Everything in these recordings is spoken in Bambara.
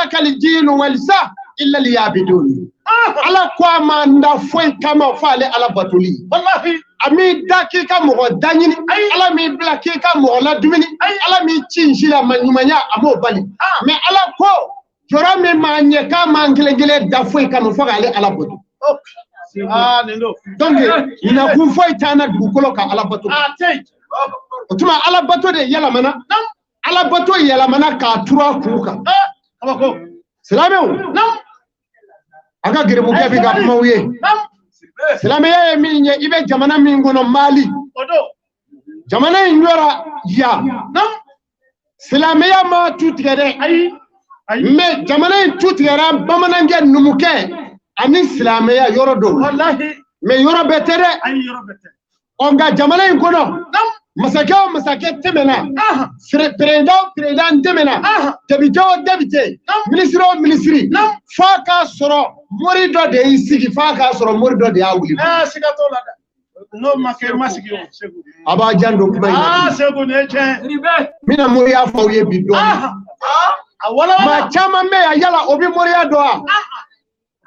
لك الدين والسا إلا ليعبدوني على كوما ندفوي كما فعل على بطولي والله أمي داكيكا مغداني على مي بلاكيكا مغلادمني على مي تشينشيلا مانيمانيا أمو بالي مي على كو جرامي مانيكا مانكلجلي دفوي كما فعل على بطولي donc ina kun foyi tana dugukolo ka ala bato otuma ala bato de yalamana ala bato yalamana ka tura kuka abako salamu aga gere mu gabi ga mawye salamu ya minye ibe jamana mingono mali jamana nyora ya salamu ya ma tutigere me jamana tutigere bamanange numuke ani silameya yoro do wallahi me yoro betere ay yoro betere onga jamana en kono masake temena president temena debite ministre faka soro morido de isigi faka soro morido de awuli sigato la no make masigi segu aba jando kuma segu ne che mina moriya fawye bido wala ma chama me yala obi moriya do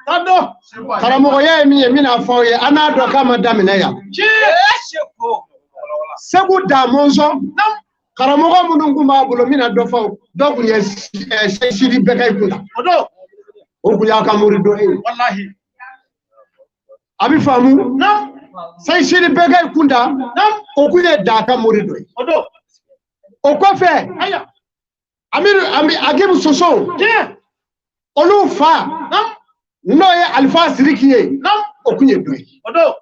Tado karamogo ye mi mina fawye anado kama damina ya sebu da monzo karamogo munungu mabulo mina do faw dogu ye siri bekay kula odo o kuya ka murido e wallahi abi famu sai siri bekay kunda o kuye da ka murido e odo o ko fe aya ami agibu soso olu fa no ye alfa sirikiye okunye doye odo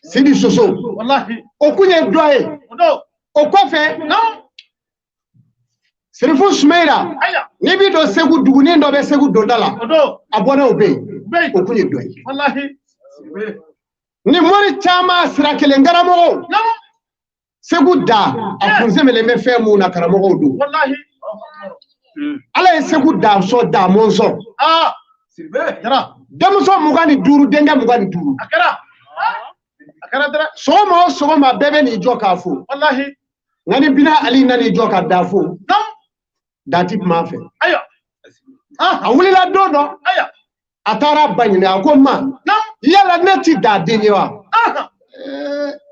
sidi soso wallahi okunye doye odo okofe sirifu sumeira ni bi do segu duguni ndo be segu dodala odo abona obe okunye doye wallahi ni mori chama sirakele ngaramo segu da afunze mele me fe mu na karamo do wallahi ala segu da so da monzo Demuso mugani duru denga mugani duru akara dara soma bebe ni joka fu wallahi ngani bina ali nani joka dafu dati mafe ayo awuli la dodo aya atara banyine akoma yala neti da denyewa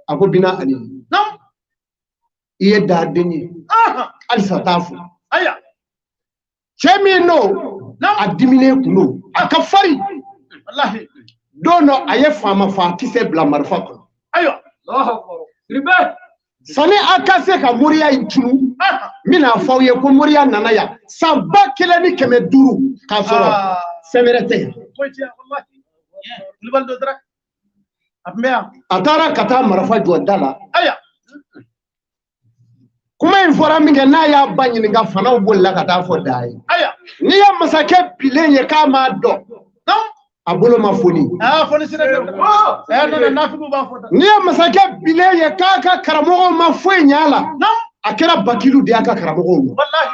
ako bina ali iye da denye ali satafu aya chemi no adimine kuno akafari wallahi dono aye fama fatise bla marfa ko ayo Allahu akbar ribe sani akase ka muriya intunu mina fawye ko muriya nanaya samba keleni keme duru ka soro semerete ko ti wallahi libal do dara abmeya atara kata marfa jodala aya kuma infora minge na ya banyi nga fana bolla kata fo dai aya ni ya masake bilenye kama do no abolo mafoni foni sire no na fibu ba fo ni ya masake bilenye kaka karamogo mafwe nyala no akira bakilu de aka karamogo wallahi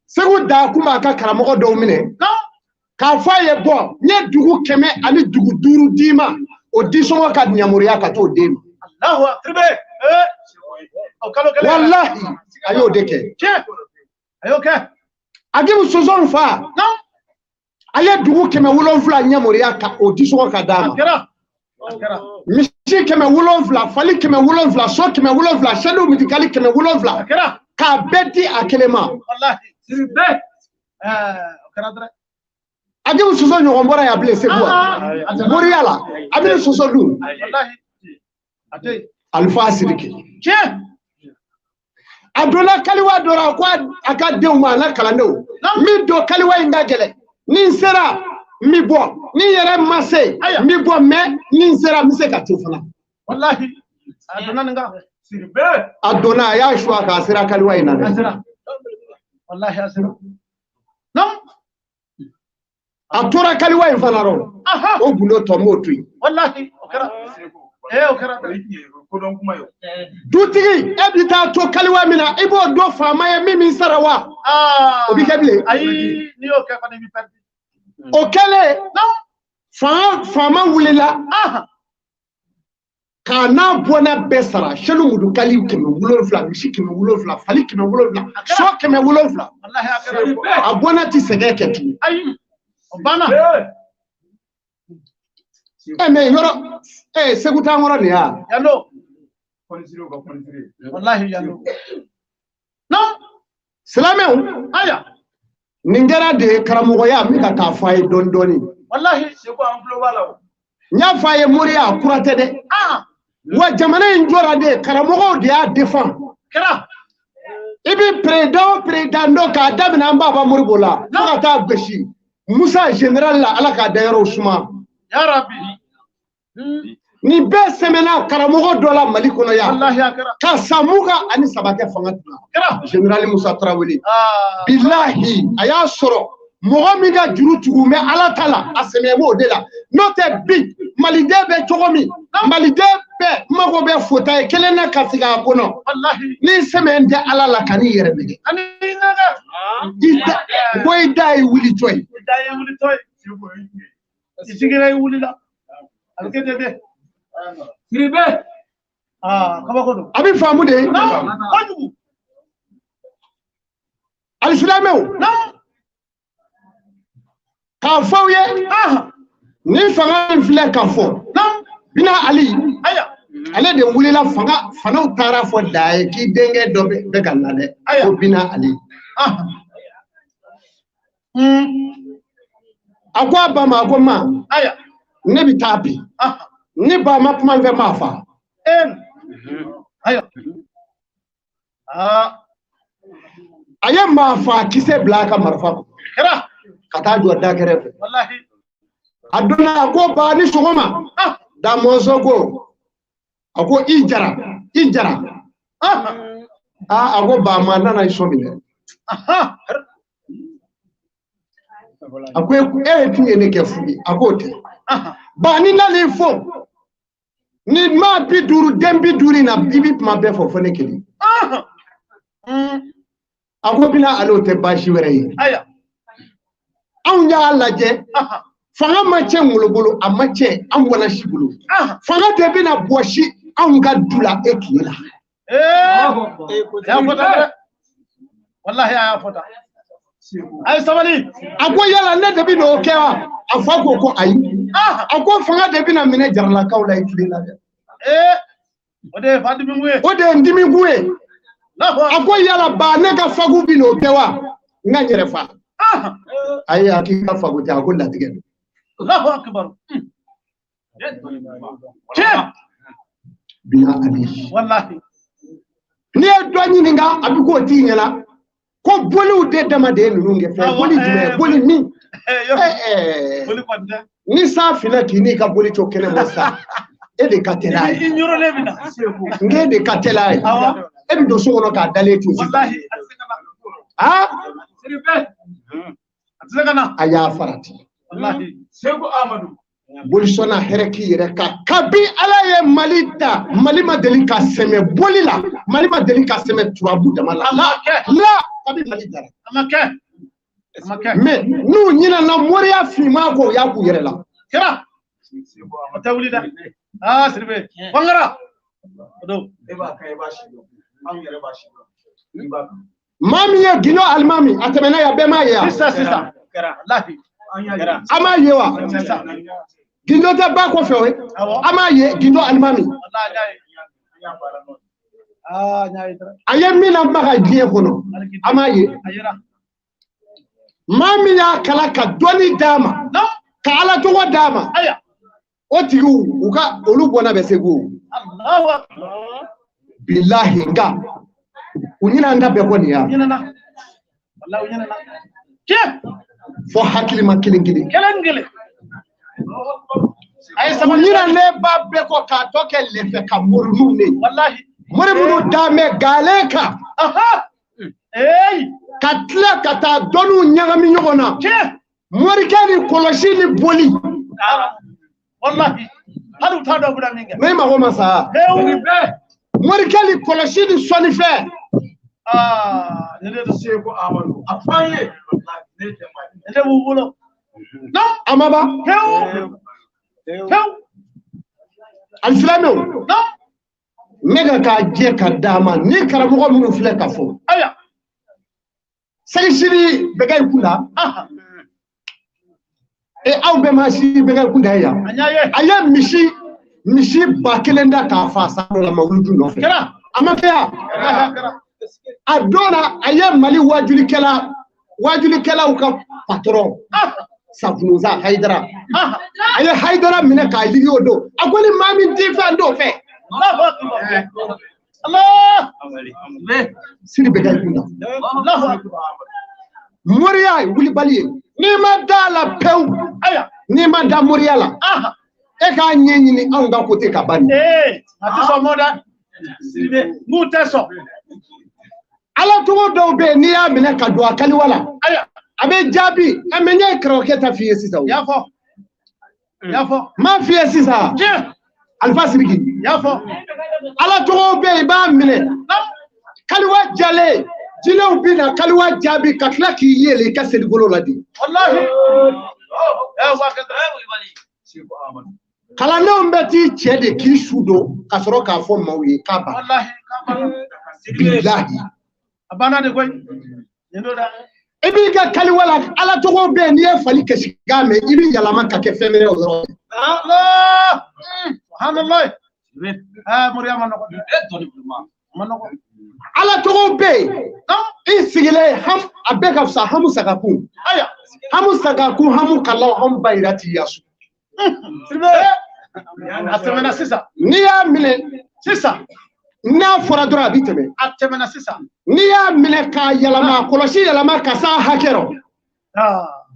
segu da kuma aka karamogo do mine no ka faye bo nye dugu keme ani dugu duru dima o disomo ka nyamuriya ka to dem Allahu akbar wallahi ayo deke ayo ke agibu sozon fa no aye dugu keme wolonfla nyamoriya ka odiso ka dama misi keme wolonfla fali keme wolonfla so keme wolonfla shadow medicali keme wolonfla ka beti akelema wallahi sirbe okara agibu sozon nyombora ya blesse bua moriala agibu sozon du wallahi ate alfa sirike Abdullah kaliwa dora kwa akade umana kalando mi do kaliwa indagele ni sera mi bo ni yere mase mi bo me ni sera mi se katufana wallahi adona nga sirbe adona ya shwa ka sera kaliwa ina wallahi asira nam atura kaliwa infanaro o bulo to motui wallahi okara okara dutigi ebita to kaliwa mina ibo do fama ya mimi sarawa obi kebile ayi ni o ka fani mi perdi okele no fama wulela kana bona besara shelu mudu kali keme wulofla mishi keme wulofla fali keme wulofla so keme wulofla wallahi akara abona ti segeke tu ayi bana me yoro seguta ngoro ni ya yalo konziro ko konzire wallahi yalo no salame aya ningara de karamogo ya mi ka ta fay don doni wallahi se ko amplo wala nya faye moriya kurate de wa jamana njora de karamogo de a defend kara ibi président ka dabina baba murbola ka ta beshi Musa général la ala ka dayaro suma ya rabbi ni be semena karamogo dola mali kono ya wallahi akara ka samuga ani sabake fanga kara général Musa Traoré billahi aya soro mogo mi ga juru tugu me ala tala aseme mo de la note big malide be chogomi malide be mago be fota e kelena kasiga kono wallahi ni semende ala la kani yerebe ani naga ida boy dai wuli toy isigere wuli la alkede de siribe kaba kono abi famu de wajibu al-islamu ka fawye ni fanga infle ka fo bina ali aya ale de wulila fanga tara fo daaye ki denge do be ganna de ko bina ali akwa ba ma ko ma aya ne bi tapi ni ba ma kuma ve ma fa aya aya ma fa kise blaka marfa kara kata jo da kere wallahi aduna ko ba ni sugoma da mozogo ako ijara ako ba manda na isomile ako tinye ne kefubi akote ba ni na le fo ni ma bi duru dembi duri na bibi ma be fo fone keli ako bina alote bashi were aya an ya laje fanga mache ngulubulu amache an wala shibulu fanga de bina boshi an ga dula ekila ya fota wallahi ya fota ay sabali ako yala ne de bina okewa afako ko ayi ako fanga de bina mine jarla kawla ekila ode ndimi nguwe ako yala ba ne ga fagu bina okewa nganyere fa ay hakika faguta akulla tige Allahu akbar bina ali wallahi ni adoni ninga abiko tinyala ko bolu de dama de nunge fe boli dime boli mi boli kwanda ni sa fina kini ka boli chokene mosa e de katelai ignoro lebina nge de katelai e bi do so no ka dale tu wallahi Atzagana aya farati wallahi sego amadu bolisona hereki reka kabi alaye malita malima delika seme bolila malima delika seme turabu damala la kabi malita amake me nu nyina na moria fima ko ya ku yerela kera tawlida sirbe wangara do eba kay bashi am yere bashi mami ya gino almami atemena ya bema ya sisa kera lafi ama yewa sisa gino ta ba ko fewe ama ye gino almami ayemi na maka giye kono ama ye mami ya kala ka doni dama ka ala to dama aya otigu uka olubona besegu Allahu akbar billahi nga unyina ndabe ko niya nyina wallahi unyina na ke fo hakili makilingili kelangile ay sama nyina le babbe ko ka toke lefe ka murnu ne wallahi mure munu dame galeka aha katla kata donu nyagami nyogona ke morikani koloshini boli wallahi hadu tado buda minga mema goma sa morikani koloshini sonife nede to seko amanu afanye nede bubulo no amaba hew Al-Flamé. Non. Nega ka je ka dama ni karamogo munu fle ka fo. Aya. Sali begay kunda. E aw be ma si begay kunda ya. Aya mishi ba kelenda ka fa sa la mawludu no. Kera. Amaka. Adona aya mali wajuli kela u ka patron. Safunuza Haidara. Aya Haidara mine ka ligi odo. Akwani mami difa ndo fe. Allah. Siri begay kunda. Allahu akbar. Moria wuli bali. Ni ma dala pew. Aya. Ni ma da Moria la. E ka nyenyi ni anga kote ka bani. Atiso moda. Siri muteso. Ala tugo do be ni ya mine ka do akali wala. Aya. Abe jabi amenye kroketa fiye sisa. Yafo. Ma fiye sisa. Alfa Siriki. Yafo. Ala tugo be ba mine. Kaliwa jale. Jile ubina kaliwa jabi katla ki yele ka sedi golo ladi. Wallahi. Kala ne mbeti chede ki shudo kasoro ka fo mawi kaba. Wallahi kaba. Billahi. Abana de koy. Ndoda. Ibi ka kaliwala ala togo be ni e fali keshigame ibi yalama ka ke femere o. Allah. Subhanallah. Maryam nako. Manoko. Ala togo be isigile ham abeka fsa hamu sakaku. Aya. Hamu sakaku hamu kala ham bayrati yasu. Atemena sisa. Niya mile sisa. Na fora dora biteme. Atemena sisa. Niya mile ka yalama koloshi yalama kasa hakero.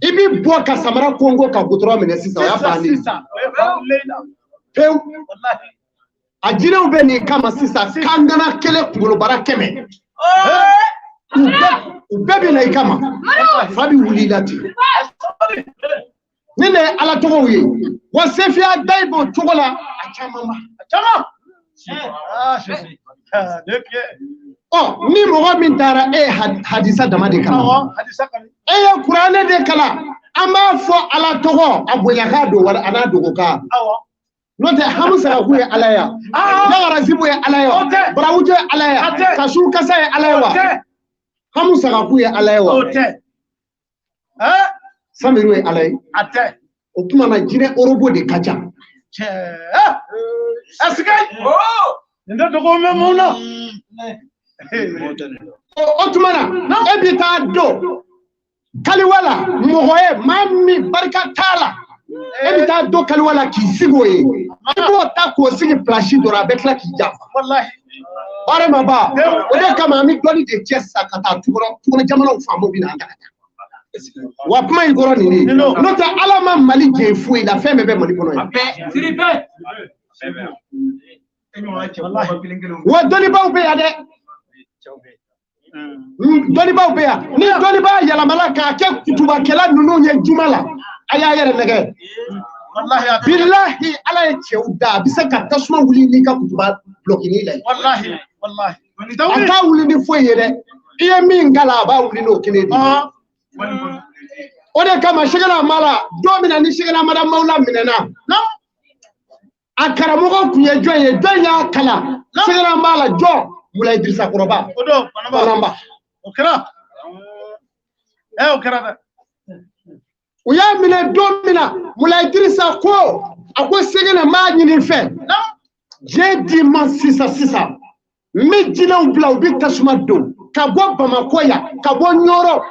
Ibi bo ka samara Kongo ka gutro mine sisa ya bani. Sisa. Peu wallahi. Ajira ubeni kama sisa kangana kele kungolo bara keme. Ubebi na ikama. Fabi wulilati. Nene ala togo uye. Wasefia daibo togola achamama. Achama. Oh, ni mogo mintara hadisa damade kala. Ya Qur'ane de kala. Ama fo ala togo aboyaka do wala anado ka. Note hamusa kuye alaya. Ya razibu ya alaya. Brawuje alaya. Kasu kasa ya alaya. Hamusa kuye alaya. Samiru ya alaya. Ate. Okuma na jire orobo de kacha. Asikai. Ndio dogo memona. Otumana ebita do. Kaliwala mohoye mami barka tala. Ebita do kaliwala kisigoye. Ibo ta ko sigi plashi dora betla ki jafa. Wallahi. Bare maba. Ode kama mi doni de chessa kata turo jamana ufamo bina anga. Wa kuma igoro nini. Nota alama mali jefu ila feme be mali kono. Ape siripe. Wa doni ba ube ade. Doni ba ube ya. Ni doni ba yala malaka ke kutuba kela nunu nye jumala. Aya yere nege. Wallahi billahi ala ye cheuda bisaka tasuma wuli ni ka kutuba blokini la. Wallahi anta wuli ni foye de. Iye min gala ba wuli no kene di. Ode kama shigala mala domina ni shigala mala maula minena. No. Akara mogo kuye joye donya kala. Shigala mala jo mula Idrissa Koroba. Odo panamba. Okra. Okra. Uya mine domina mula Idrissa ko akwa segena ma nyini fe. Je di man sisa. Me jina ubla ubi tasuma do. Kabo Bamako ya, kabo Nyoro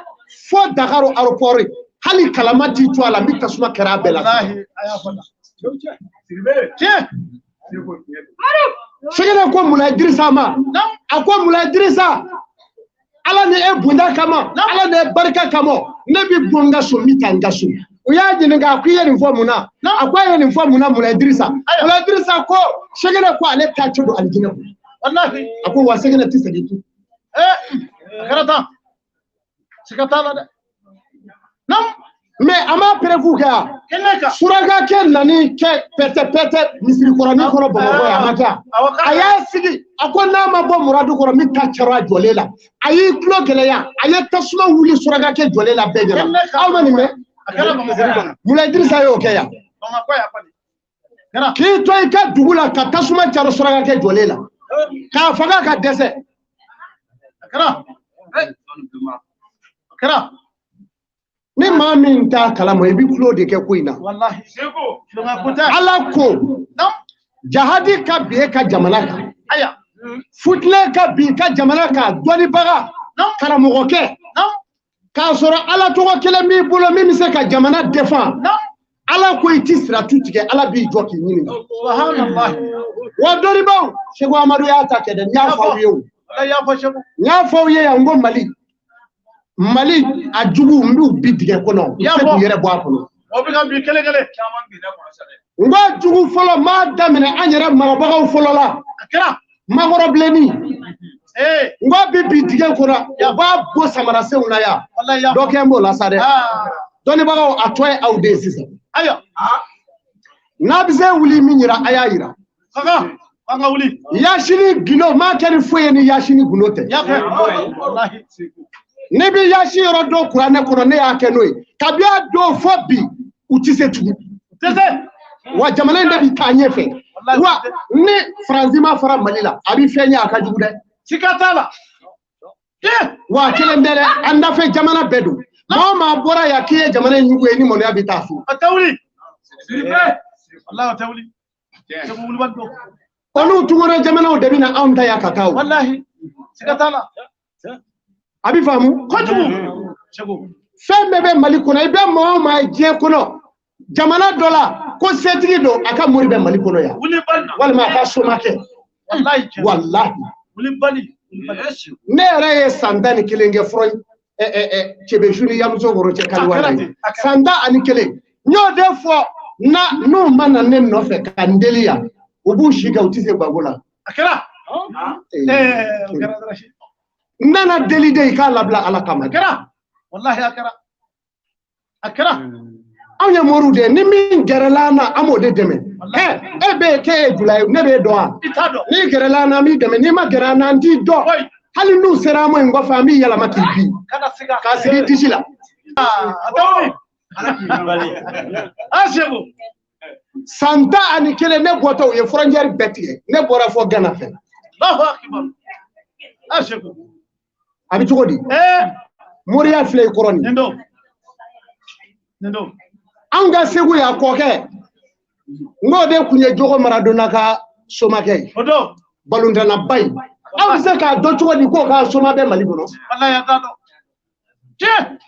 fo Dakaro aeroport. Hali kalamati tu ala mi tasuma kera bela. Wallahi ayafala. Segena ko mula Idrissa ma. Akwa mula Idrissa ala ne ebunda kama, ala ne barka kama. Ne bi bonga so mitanga so. Uya jininga akwiye ni mfo muna. Akwaye ni mfo muna mula Idrissa. Mula Idrissa ko segena ko ale tacho do aljina. Wallahi akwa wasegena tisa gitu. Karata. Sikatala de. Nam me ama prevu ka. Keneka. Suraga ken nani ke pete misiri korani kono Bamako ya maka. Aya sigi akona ma bo muradu koro mi ta chara jolela. Ayi klo geleya. Aya tasuma wuli suraga ke jolela begera. Awmani me. Akala Bamako. Mula Idrissa yo ke ya. Bamako ya pani. k'i to i ka dugu la ka tasuma caro suraka kɛ jɔlen la k'a faga ka dɛsɛ ni maa min t'a kalama i bɛ tulo de kɛ ko in na Ala ko jahadi ka bin e ka jamana kan futile ka bin ka jamana kan dɔnnibaga karamɔgɔkɛ k'a sɔrɔ Ala tɔgɔ kelen b'i bolo min bɛ se ka jamana défend Ala ko i ti siratu tigɛ Ala b'i jɔ k'i ɲininka wa dɔnnibaw Seku Amadu y'a ta kɛ dɛ n y'a fɔ aw ye o n y'a fɔ aw ye yan n ko Mali a jugu n b'u bi dingɛ kɔnɔ u tɛ k'u yɛrɛ bɔ a kɔnɔ n ko jugu fɔlɔ m'a daminɛ an yɛrɛ marabagaw fɔlɔ la makɔrɔbilenni n ko bi dingɛ kɔnɔ u b'a bɔ samarasenw na yan dɔ kɛ n b'o la sa dɛ dɔnnibagaw a tɔ ye aw de ye sisan n'a bɛ se wuli min yira a y'a yira Yasini Gino m'a kɛ ni foyi ye ni Yasini Gino tɛ ne bɛ Yasi yɔrɔ dɔn kuranɛ kɔnɔ ne y'a kɛ n'o ye kabi a dɔn fɔ bi u tɛ se tugun wa jamana in de bɛ taa ɲɛfɛ wa ni Faransi ma fara Mali la a bɛ fɛn ye a ka jugu dɛ siga t'a la wa kelen tɛ dɛ an dafɛ jamana bɛɛ don maa o maa bɔra yan k'i ye jamana in jugu ye ni mɔnɔya bɛ taa so olu tungara jamanaw de bɛ na anw ta yan ka taa o a bɛ faamu kojugu fɛn bɛɛ bɛ Mali kɔnɔ i bɛ maa o maa diɲɛ kɔnɔ jamana dɔ la ko setigi don a ka mori bɛ Mali kɔnɔ yan walima a ka somakɛ walahi ne yɛrɛ ye san 11 kɛ fɔlɔ Cɛbɛsu ni Yamuso Woro cɛ kaliwa ye san 11 n y'o de fɔ n'u ma na ne nɔfɛ ka n deli yan u b'u si kɛ u tɛ se bago la n nana deli de i k'a labila Ala kama anw ye moriw de ye ni min gɛrɛla an na an b'o de dɛmɛ e bɛ yen k'e ye jula ye ne b'e dɔn wa n'i gɛrɛla an na an b'i dɛmɛ n'i ma gɛrɛ an na an t'i dɔn hali n'u sera an ma yen kɔfɛ an b'i yɛlɛma k'i bin k'a sigi disi la san 11 ne bɔtɔ u ye frontière bɛɛ tigɛ ne bɔra fɔ Gana fɛ a bɛ cogo di moriya filɛ i kɔrɔ nin anw ka Segu yan kɔkɛ n'o de kun ye Jogo Maradona ka somakɛ ye balontanaba ye aw bɛ se k'a dɔn cogo di k'o ka soma bɛ Mali kɔnɔ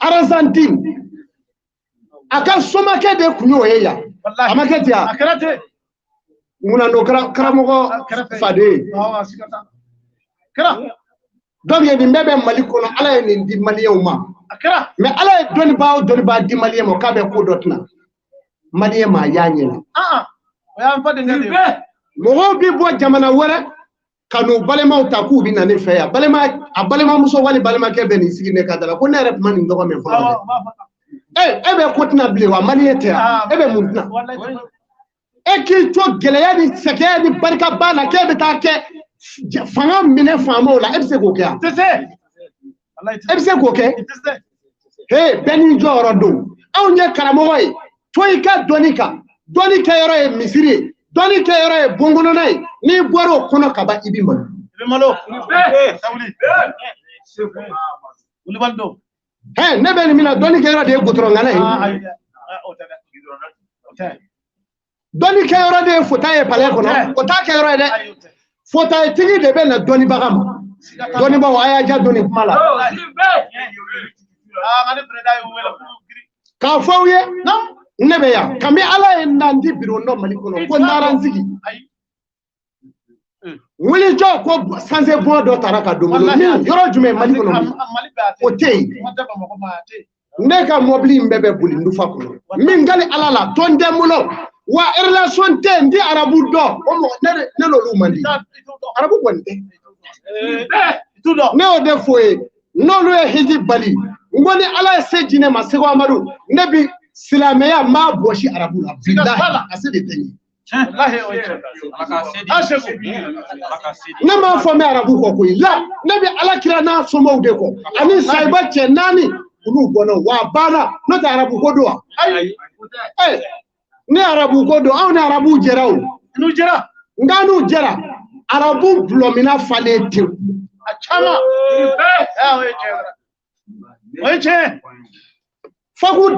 Argentine a ka somakɛ de kun y'o ye yan a ma kɛ ten yan munna n'o karamɔgɔ faden ye donc nin bɛɛ bɛ Mali kɔnɔ Ala ye nin di maliyɛnw ma mais Ala ye dɔnnibaa o dɔnnibaa di maliyɛn ma k'a bɛ ko dɔ tɛna maliyɛn ma y'a ɲɛna mɔgɔw bɛ bɔ jamana wɛrɛ ka n'u balimaw ta k'u bɛ na ne fɛ yan a balimamuso wali balimakɛ bɛ nin sigi ne ka da la ko ne yɛrɛ tun ma nin dɔgɔ mɛn fɔlɔ dɛ e bɛ ko tɛna bilen wa maliyɛn tɛ yan e bɛ mun tɛna e k'i to gɛlɛya ni sɛgɛn ni barika ba la k'e bɛ taa kɛ fanga minɛ faamaw la e bɛ se k'o kɛ yan e bɛ se k'o kɛ bɛɛ n'i jɔyɔrɔ don anw ye karamɔgɔ ye to i ka dɔnni kan dɔnni kɛyɔrɔ ye misiri ye dɔnni kɛyɔrɔ ye bɔnkɔnɔna ye n'i bɔra o kɔnɔ ka ban i bɛ malo ne bɛ nin min na dɔnni kɛyɔrɔ de ye gudɔrɔnkala ye dɔnni kɛyɔrɔ de ye fota ye palais kɔnɔ o t'a kɛyɔrɔ ye dɛ fota tigi de bɛ na dɔnnibaga ma dɔnnibaw a y'a ja dɔnni kuma la k'a fɔ aw ye ne bɛ yan kabini Ala ye nan di biro dɔ Mali kɔnɔ ko n'aran sigi wulijɔ ko sanse bɔn dɔ taara ka don bolo min yɔrɔ jumɛn Mali kɔnɔ o tɛ yen ne ka mɔbili in bɛɛ bɛ boli Ndufa kɔnɔ min ka di Ala la tɔn tɛ n bolo wa relation tɛ n di arabu dɔn o mɔgɔ ne n'olu man di arabu kɔni tɛ ne y'o de fɔ ye n'olu ye hiji bali n ko ni Ala ye se di ne ma Segu Amadu ne bi silamɛya m'a bɔsi arabu la bilahi a se de tɛ ɲɛ ne m'a fɔ n bɛ arabu kɔ koyi la ne bɛ Alakira n'a somɔgɔw de kɔ ani sahiba cɛ 4 olu bɔnna wa banna n'o tɛ arabu ko don wa ni arabu ko do aw ni arabu jeraw nu jera nganu jera arabu blomina fale tew achama weche fagu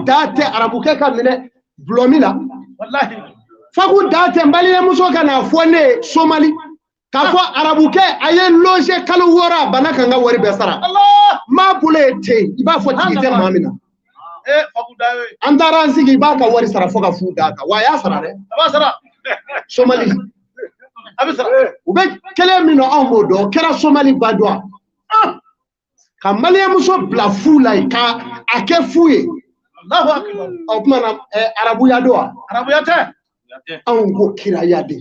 date arabu ke kamine blomina wallahi fagu date mbali ya muso kana fone somali ka fo arabu ke aye loge kala wora banaka nga wori besara Allah ma bule te iba fo tigite mamina fagu dawe andara nsigi ba ka wori sara fo ka fu daka wa ya sara de abasara somali abasara ube kele mino ambodo kera somali badwa ka mali ya muso bla fu lai ka ake fuye Allahu akbar o kuma na arabu ya doa arabu ya te an go kira ya de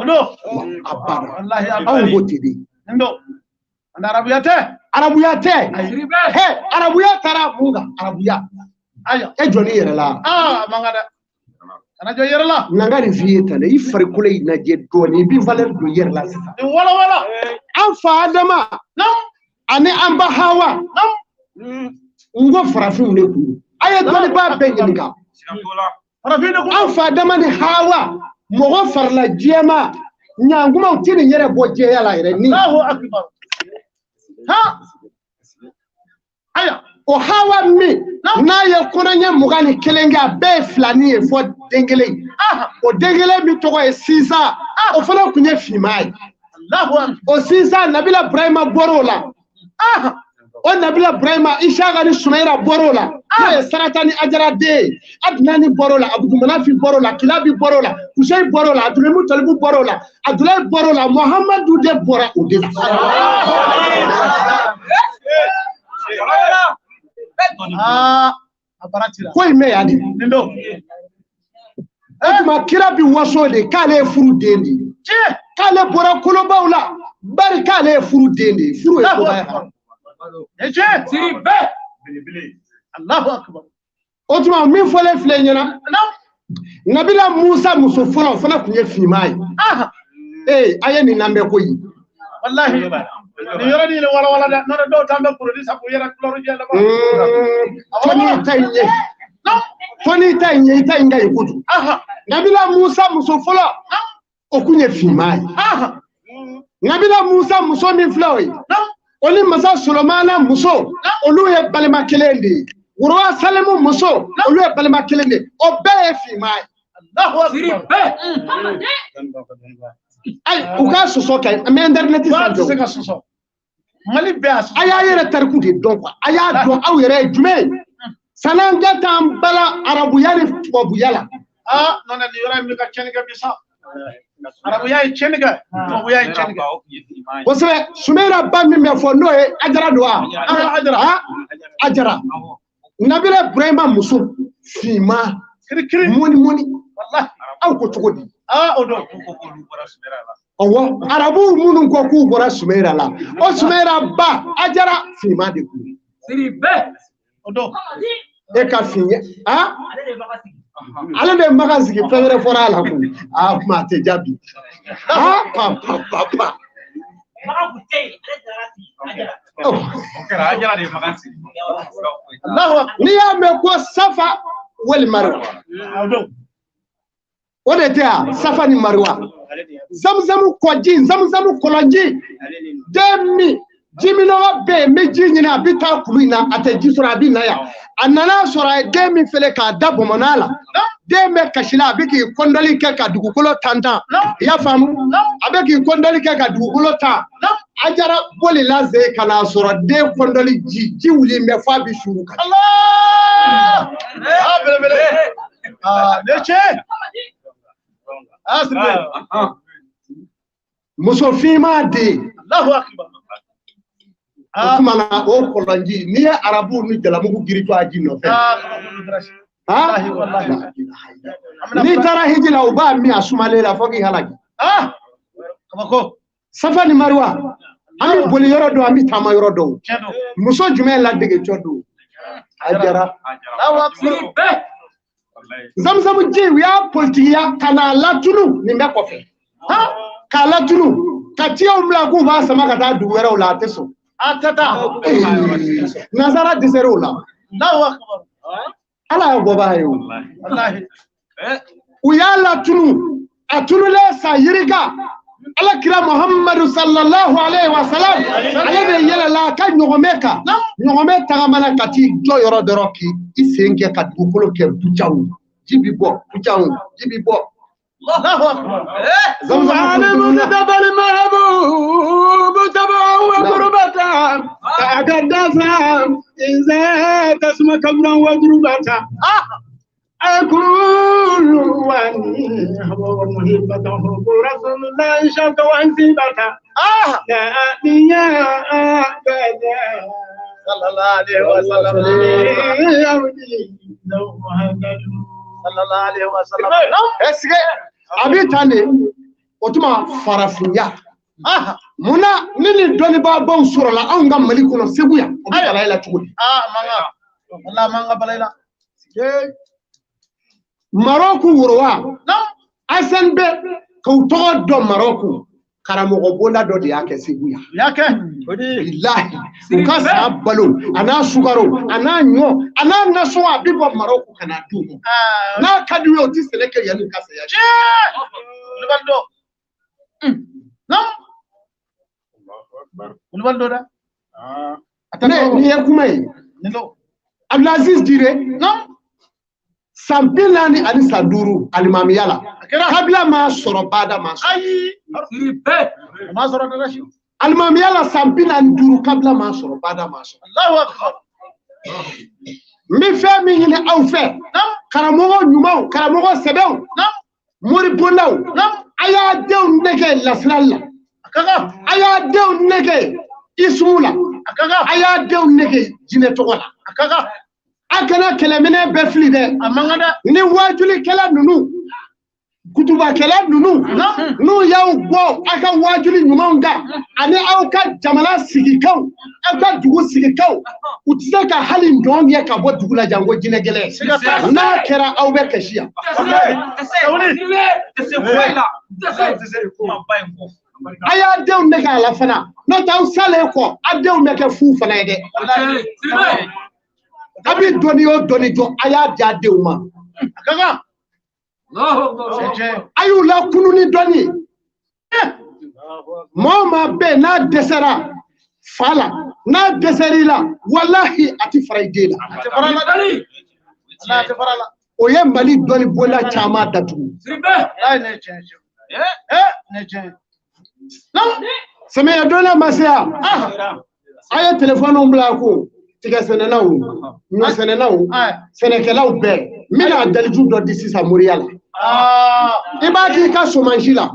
ndo abara wallahi an go tidi ndo anda arabu ya te he arabu ya tara munga arabu ya aya e joni yere la mangada ana jo yere la nangari fieta le ifari kule na je doni bi valeur do yere la sisa wala an fa adama nam ani amba hawa nam ngo farafin ne ku aye doni ba benjinga farafin ne ku an fa adama ni hawa mogo farla jema nyanguma utini yere bo je yala yere ni Allahu akbar ha aya o hawa mi na ye konanya mugani kelenga be flani e fo dengele o dengele mi to ko sisa o fala kunye fimai Allahu akbar o sisa nabila ibrahima borola o nabila ibrahima ishaga ni sumaira borola ya saratani ajara de adnani borola abu manafi borola kilabi borola kushay borola abdulmu talibu borola abdullah borola muhammadu de bora ode aparatira ko ime yani ndo ma kira bi waso de kale furu dendi kale bora kolobawla bari kale furu dendi furu e ko ba eje siribe Allahu akbar otuma min fole fle nyana nabila musa muso fona fona kunye fimai aye ni nambe ko yi wallahi ni yoro ni wala da no do tambe produit sa ko yera kloro jella ba toni tanye tanga ikutu nabila musa muso fola okunye fimai nabila musa muso min floy oni masa solomana muso olu ye balima kelendi wurwa salemu muso olu ye balima kelendi o be ye fimai Allahu akbar ay uka soso kay am internet soso mali bias aya yere tarku de donc aya do aw yere jume sanan gatam bala arabu yari tubabu yala non ni yora mi ka chenga bisa arabu yayi chenga tubabu yayi chenga wasabe sumeira bammi me fo no e ajara do ajara nabila ibrahima muso fima kiri moni wallahi aw ko tugodi odo ko bora sumeira la owo arabu munun ko ku bora sumeira la o sumeira ba ajara fima de ku siribe odo e ka finya ale de magazigi fere fora la ku ma te jabi papa ni ya me ko safa wal marwa o de ta safa ni marwa zamzam kolonji demi jimino be meji nyina bita kulina ate jisura bina ya anana sora demi fele ka dabo monala demi kashila biki kondoli ke ka dugukolo tanta ya famu abeki kondoli ke ka dugukolo ta ajara boli laze kana sora de kondoli ji wuli me fa bi shuru ka Allah bele leche asbe muso fima de Allahu akbar kumana o kolonji ni arabu ni jalamugu girito aji no fe ni tara hijila uba mi asumale la fogi halaki kamako safani marwa ami boli yoro do ami tama yoro do muso jume la dege chodo ajara zamzam ji ya politiya kana latunu ni me kofe ka latunu ka tiyo mla ku ba sama ka ta duwere la teso atata nazara disero la Allahu akbar ala bobayo wallahi uyala tunu atunu le sa yiriga ala kira Muhammad sallallahu alaihi wasallam ale be yela la ka nyogomeka nyogome tagamana kati jo yoro doroki isenge ka dukolo ke bujaw jibi bo Allahu akbar zamzam mudabal mahbub tabahu wa qurbata ta'addasa iza tasma kabran wa qurbata أكون واني هو محبته رسول الله شوك وانسبته يا أبدا صلى الله عليه وسلم صلى الله عليه وسلم اسكي أبي تاني وتما فرافيا منا نيني دوني بابو سورة لا أنغا ملكونا سيبويا وبيتا لا إلا تقولي مانغا والله مانغا بلايلا Morocco wurwa asan be ko to do Morocco karamogo bonda do de yake siguya yake billahi uka sabalo ana sugaro ana nyo ana naso abibo Morocco kana du na kadiwe oti seleke yanu kasa ya libando libando da ni yakumai nilo Abdulaziz dire Sampilani ani saduru alimamiyala kabla ma soro bada ma ayi ripe ma soro darashi alimamiyala sampilani duru kabla ma soro bada ma soro Allahu akbar mi fe mi ni aw fe karamogo nyumaw karamogo sebew mori bondaw aya dew nege lasralla akaga aya dew nege ismula akaga aya dew nege jine togola akaga akana kelemene befli de amangada ni wajuli kala nunu kutuba kala nunu nu yaw go aka wajuli nyumonga ani awka jamala sigikaw aka dugu sigikaw utisaka hali ndom ya ka bo dugula jango jinegele na kera awbe kashiya aya dew ne ka la fana no taw sale ko adew ne ka fu fana de abi doni o doni jo aya jade uma akaga ayu la kununi doni mama be na desera fala na deserila wallahi ati fraidela ati farala dali na ati farala o ye mali doni bola chama datu ay ne change ne change no seme ya dona masya aya telephone umbla ko tiga senenaw nyo senenaw senekelaw be mina daliju do disi sa moriala ibaki ka somanjila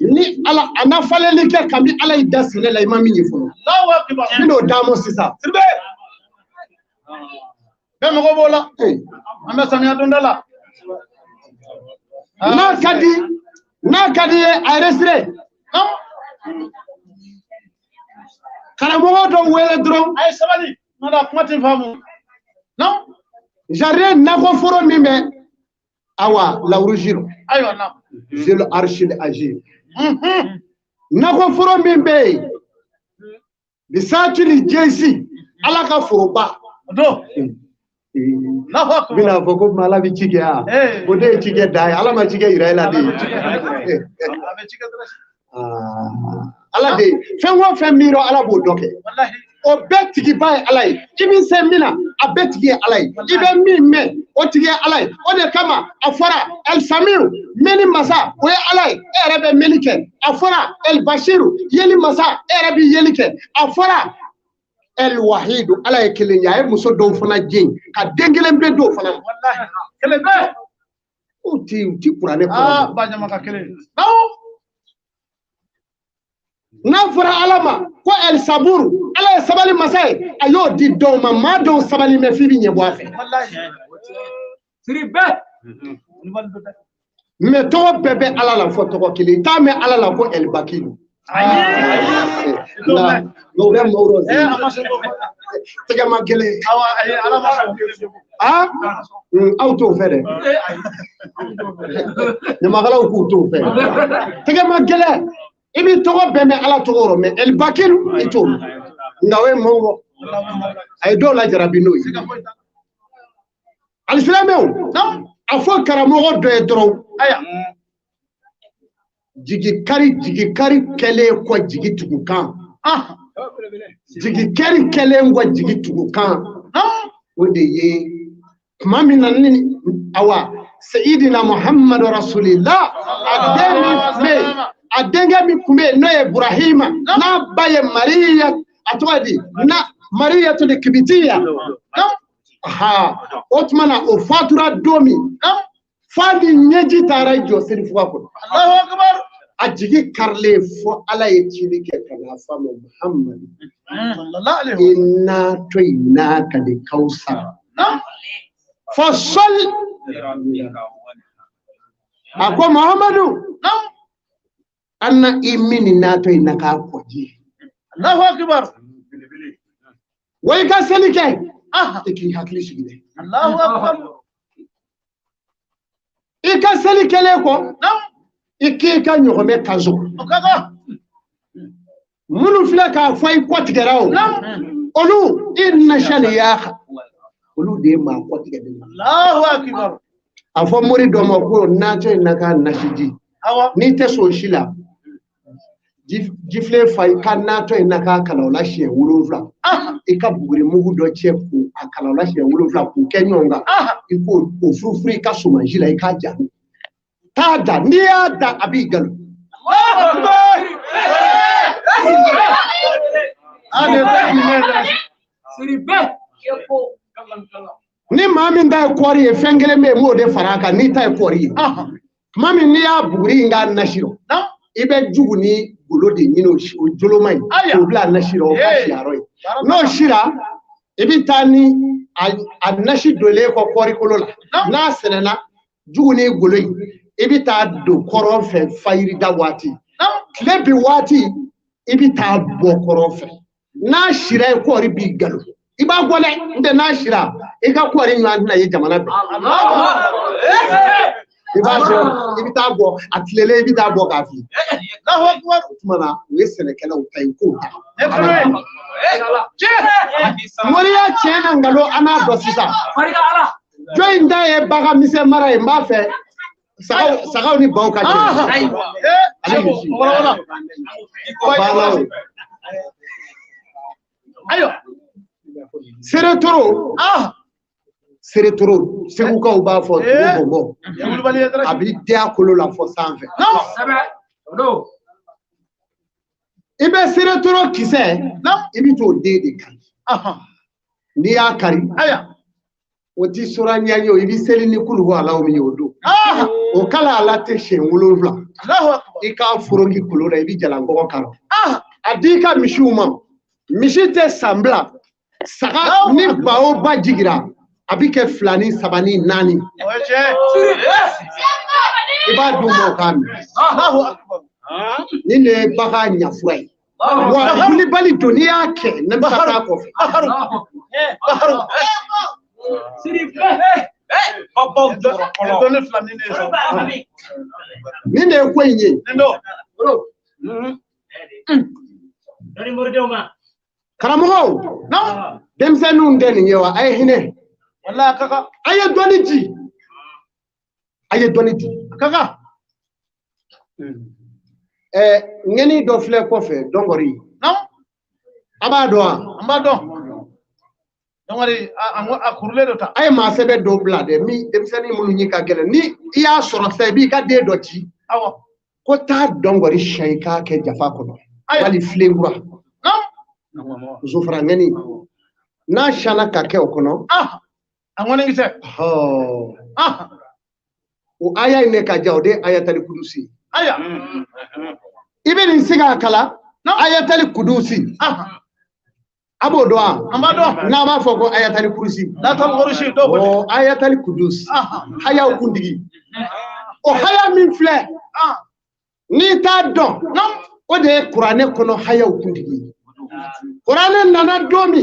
ni ala anafale like kambi ala ida senela imami nyifo Allahu akbar mino damo sisa sirbe be mo ko bola amba samia dondala na kadi aresre karamogo do wele dron ay sabali nada kumatin famu non jarre nako foro mimbe awa laurujiro aywa na jil arshid agir nako foro mimbe bisatuli jesi ala ka foro ba do na hako bila boko mala bi chige a bode chige dai ala ma chige iraila de abe chige drashi ala de fenwo femiro ala bo doke wallahi o betigi bay alay ibi semina a betigi alay ibe mi me o tigi alay o de kama afara el samiru meni masa o alay erebe melike afara el bashiru yeli masa erebe yelike afara el wahidu alay kilinya e muso do fana jin ka dengele be do fana wallahi kele be uti kurane ba jama ka kele na fura alama ko el saburu ala sabali masai ayo di do ma do sabali me fi bi nye boafe wallahi siribe me to bebe ala la foto ko kili ta me ala la ko el bakilu la no re moro tega magele awa ala ma auto fere ne magala ku to fere tega magele ibi togo beme ala togoro me el bakilu ito ngawe mongo ay do la jarabino Al-Silameu. Non. A fo karamogo do e doro. Aya. Jigi kari kele ko jigi tugukan. Jigi kari kele ngwa jigi tugukan. O de ye mami nanni awa Sayyidina Muhammad Rasulillah adenga mi kume no Ibrahima na baye Maria atwadi na Maria to de kibitiya otmana o fatura domi fadi nyeji tarajo serifu wako Allahu akbar ajigi karle fo ala yechini ke kana famo Muhammad sallallahu alaihi inna tuyna kali kausar fasal ako Muhammadu anna imini nato inaka koji Allahu akbar way ka selike iki hakli shigide Allahu akbar ika selike leko iki ka nyogome kazo munu fila ka fay kwatigaraw olu inna shaniya olu de ma kwatigade Allahu akbar afo mori do mo ko nato inaka nashiji ni te so shila jifle fay kan nato inaka kalawla she wulufla ika buguri mugu do chefu akalawla she wulufla ku kenyonga iko ofurufuri ka somanjila ika ja tada ni ada abigal ni mami nda kwari e fengele me mo de faraka ni tay kwari mami ni ya buguri nga nashiro ibe jugu ni golode nyino jolo mai ko bla nashiro o kashiro no shira ibi tani anashi dole ko kwari kolola na senena jugu ni goloi ibi ta do korofe fayiri da wati klebi wati ibi ta bo korofe na shira ko ri bi galo iba gole nde na shira ika ko ri nwa na ye jamana be iba so ibi ta bo atlele ibi ta bo kafi Allahu akbar tumana we senekela utai ko moriya chena ngalo ana do sisa join da e baga mise mara e mafe sagaw ni baw ka ayo seretoro segu ka uba fo bombo abi dia kolo la fo sanfe no ibe seretoro kise ibi to de kan ni ya kari aya oti sura nyanyo ibi seli ni kulu wa lawo mi yodo o kala ala te she wolofla Allahu ika furongi kulura ibi jala ngogo karo adika mishuma mishite sambla saka ni bawo bajigira abike flani sabani nani iba dumo kan Allahu akbar ni ne baka nyafwe wa kuli bali dunia ke nambaka ko ninde kwenye karamogo no demsenu ndeni nyewa ay hine wallahi kaka ay doniti kaka ngeni do fle ko fe dongori no abado dongori akurle do ta ay ma sebe do blade mi demseni mulu nyika gele ni iya soro se bi ka de doti awo ko ta dongori sheika ke jafa ko wali flengura no zufra ngeni na shana ka ke okono angone ngise o aya ine ka jawde ayatul kudusi aya ibn siga kala ayatul kudusi abodo amado na ba foko ayatul kudusi la tal gorishi do o ayatul kudus haya ukundigi o haya min fle ni ta don o de qur'ane kono haya ukundigi qur'ane nana domi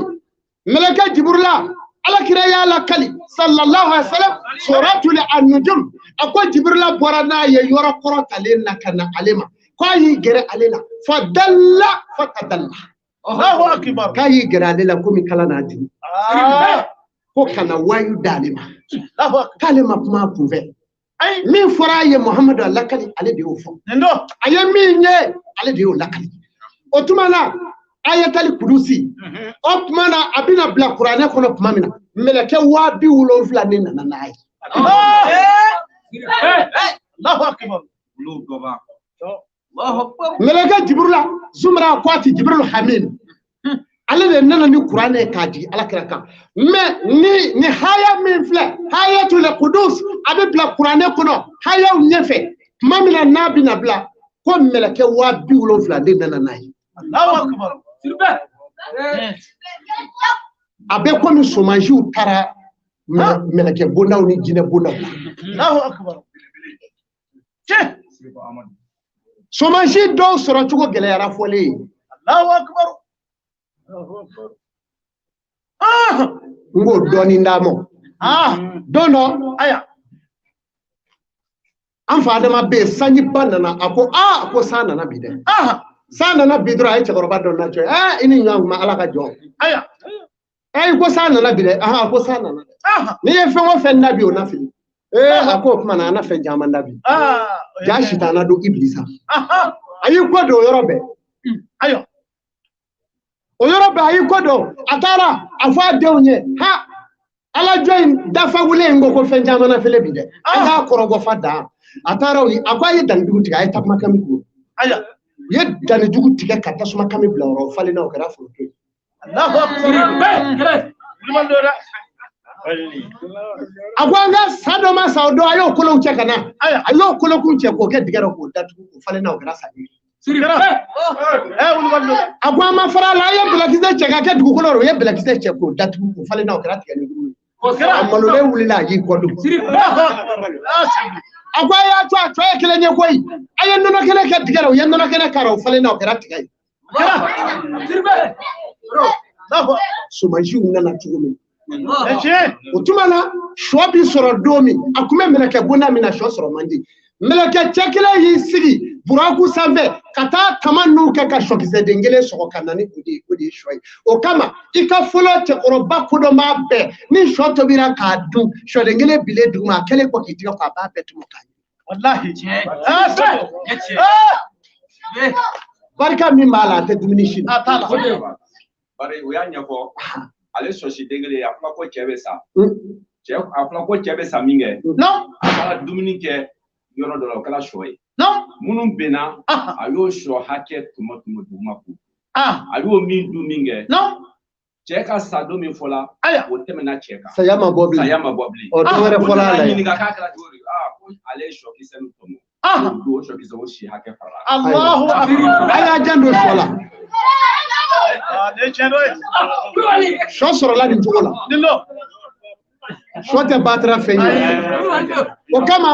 malaka jibrila ala kira ya la kali sallallahu alaihi wasallam suratul an-nujum akwa jibrila borana ye yoro korotale na kana alema kwa yi gere alela fadalla fatadalla Allahu akbar kai gere alela kumi kala na dini ko kana wayu dalima kalima kuma kunfɛ min fɔra ye Muhammadu lakali ale de y'o fɔ a ye min ye ale de y'o lakali o tuma na ayatal kudusi o tuma na a bɛna bila kuranɛ kɔnɔ tuma min na mɛlɛkɛ 70,000 ne nana n'a ye mɛlɛkɛ Jibrila Zumra Kwati Jibril Hamid ale de nana ni kuranɛ k'a di Alakira kan mais ni haya min filɛ hayatul qudus a bɛ bila kuranɛ kɔnɔ hayaw ɲɛfɛ tuma min na n'a bɛna bila ko mɛlɛkɛ 70,000 ne nana n'a ye a bɛ komi somajiw taara mɛlɛkɛ bondaw ni jinɛ bondaw somaji dɔw sɔrɔ cogo gɛlɛyara fɔlen ye n k'o dɔɔni d'a ma don dɔ an fa Adama bɛ yen sanjiba nana a ko san nana bi dɛ san nana bi dɔrɔn a ye cɛkɔrɔba dɔ nacɛ i ni ɲɔgɔn kuma Ala ka jɔn i ko san nana bi dɛ a ko san nana dɛ n'i ye fɛn o fɛn nabi o na fili a ko o tuma na an na fɛn caman nabi ja sitana don Ibilisa a y'i kɔ don o yɔrɔ bɛɛ o yɔrɔ bɛɛ a y'i kɔ don a taara a fɔ a denw ye Ala jɔ in dafagulen in ko fɛn caman na fɛlɛ bi dɛ an k'a kɔrɔbɔ fa da a taara a ko a ye dannidugu tigɛ a ye tasuma kami kuru u ye dannidugu tigɛ ka tasuma kami bila yɔrɔ o falen na o kɛra foronto ye a ko an ka sa dɔ ma sa o don a y'o kolonw cɛ ka na a y'o kolonkun cɛ k'o kɛ digɛ rɔ k'o datugu o falen na o kɛra saɲɔ ye a ko an ma fara a la a ye bɛlɛkisɛ cɛ ka kɛ dugukolo rɔ o ye bɛlɛkisɛ cɛ k'o datugu k'o falen na o kɛra tigɛlikuru ye a malolen wulila a y'i kɔ don a ko a y'a to a tɔ ye kelen ye koyi a ye nɔnɔ kɛnɛ kɛ digɛ rɔ o ye nɔnɔ kɛnɛ k'a rɔ o falen na o kɛra tigɛ ye somajiw nana cogo min o tuma na shɔ bi sɔrɔ don min a kun bɛ mɛlɛkɛ bonda min na shɔ sɔrɔ man di mɛlɛkɛ cɛ kelen y'i sigi buraku sanfɛ ka taa tama ninnu kɛ ka shɔkisɛden kelen sɔgɔ ka na ni o de ye shɔ ye o kama i ka fɔlɔ cɛkɔrɔba kodɔnbaa bɛɛ ni shɔ tobira k'a dun shɔden kelen bilen duguma a kɛlen kɔ k'i tigɛ k'a b'a bɛɛ tumu k'a ye barika min b'a la a tɛ dumuni si la bari o y'a ɲɛfɔ ale sɔsi den kelen a fɔra ko cɛ bɛ sa a fɔra ko cɛ bɛ sa min kɛ a taara dumuni kɛ yɔrɔ dɔ la o kɛra shɔ ye minnu bɛnna a y'o shɔ hakɛ tuma duguma ko a y'o min dun min kɛ cɛ ka sa don min fɔla o tɛmɛna cɛ kan saya ma bɔ bilen o dɔ wɛrɛ fɔla a la ɲininka k'a kɛra cogo di ko ale ye shɔkisɛ min tɔmɔ o shɔkisɛ o si hakɛ farala a y'a jan don shɔ la shɔ sɔrɔla nin cogo la shɔ tɛ batara fɛn ye o kama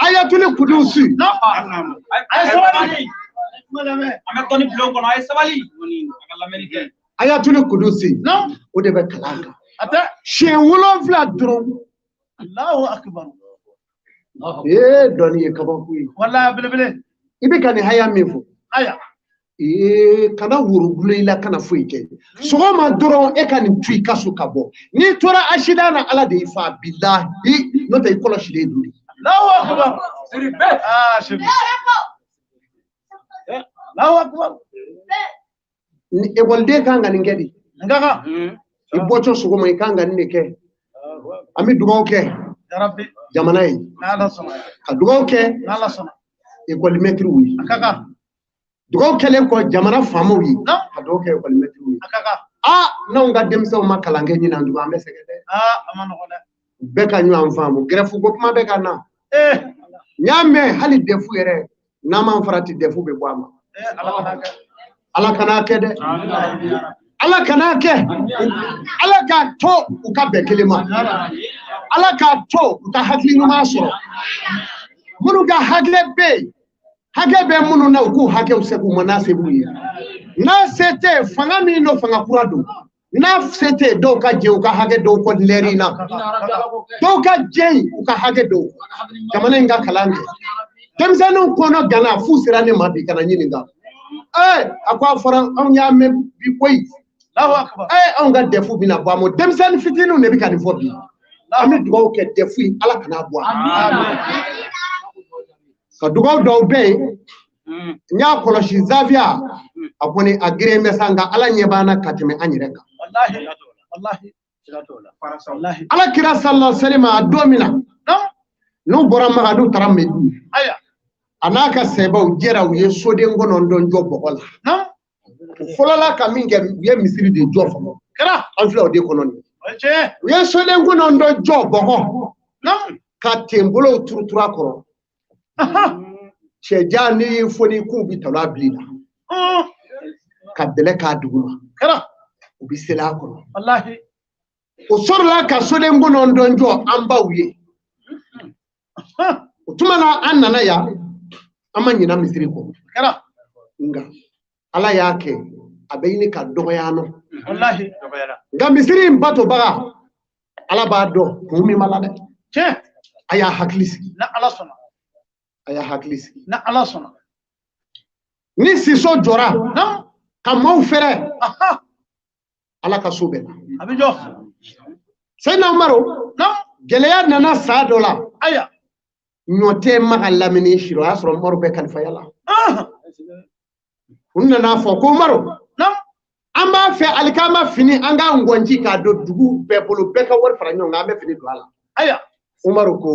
ayatul kudusi ayatul kudusi o de bɛ kalan kan siɲɛ 7 dɔrɔn Allahu akbar dɔnni ye kabako ye wallahi belebele i bɛ ka nin haya min fɔ kana wurugule i la kana foyi kɛ sɔgɔma dɔrɔn e ka nin to i ka so ka bɔ n'i tora asida na Ala de y'i fa bilahi n'o tɛ i kɔlɔsilen don Allahu akbar Allahu akbar ni ekɔliden kan ka nin kɛ de i bɔtɔ sɔgɔma i kan ka nin de kɛ an bɛ dugawu kɛ jamana ye ka dugawu kɛ ekɔlimɛtiriw ye dugawu kɛlen kɔ jamana faamaw ye ka dugawu kɛ ekɔlimɛtiriw ye n'anw ka denmisɛnw ma kalan kɛ ɲinan dugu an bɛ sɛgɛn dɛ bɛɛ ka ɲɔgɔn faamu gɛrɛfu ko kuma bɛ ka na n y'a mɛn hali defu yɛrɛ n'an m'an farati defu bɛ bɔ a ma Ala kana kɛ dɛ Ala kana kɛ Ala k'a to u ka bɛn kelen ma Ala k'a to u ka hakili ɲuman sɔrɔ minnu ka hakɛ bɛ minnu na u k'u hakɛw segu ma n'a se b'u ye n'a se tɛ fanga min n'o fanga kura don n'a se tɛ dɔw ka jɛ u ka hakɛ dɔw kɔ lɛri na dɔw ka jɛ u ka hakɛ dɔw jamana in ka kalan kɛ denmisɛnninw kɔnɔ gana fu sera ne ma bi kana ɲininka a ko a fɔra anw y'a mɛn bi koyi Allahu akbar. An ga defu bina bɔ mo denmisɛnnin fitininw de bɛ ka nin fɔ bi. An bɛ dugawu kɛ defu in Ala kana bɔ. Ka dugawu dɔw bɛ yen. N y'a kɔlɔsi Zavia a kɔni a girin bɛ sa nka Ala ɲɛ b'an na ka tɛmɛ an yɛrɛ kan. Wallahi. Ala kira sallallahu alaihi wasallam a don min na n'u bɔra Magadu taara Medina. A n'a ka sɛbɛw jɛra u ye soden kɔnɔntɔn jɔ bɔgɔ la. U fɔlɔla ka min kɛ u ye misiri de jɔ fɔlɔ. An filɛ o de kɔnɔ nin. U ye soden kɔnɔntɔn jɔ bɔgɔ ka tenbolow turutura kɔrɔ. Cɛjan ni fɔni k'u bi tala bili la. Ka bɛlɛ k'a duguma. U bi seli a kɔrɔ. Wallahi. O sɔrɔla ka soden kɔnɔntɔn jɔ an baw ye. O tuma na an nana yan an ma ɲina misiri kɔ. Nka Ala y'a kɛ a bɛ ɲini ka dɔgɔya nɔ. Wallahi. Nka misiri in batobaga Ala b'a dɔn kun min b'a la dɛ. A y'a hakili sigi. Na Ala sɔnna. A y'a hakili sigi. Na Ala sɔnna. Ni siso jɔra ka maaw fɛrɛ Ala ka so bɛ na. A bɛ jɔ. Seydina Umaru gɛlɛya nana sa dɔ la. Ɲɔ tɛ Maga lamini siro o y'a sɔrɔ Umaru bɛ kalifaya la. U nana fɔ ko Umaru an b'a fɛ alikama fini an ka ngɔnji k'a don dugu bɛɛ bolo bɛɛ ka wari fara ɲɔgɔn kan an bɛ fini don a la. Umaru ko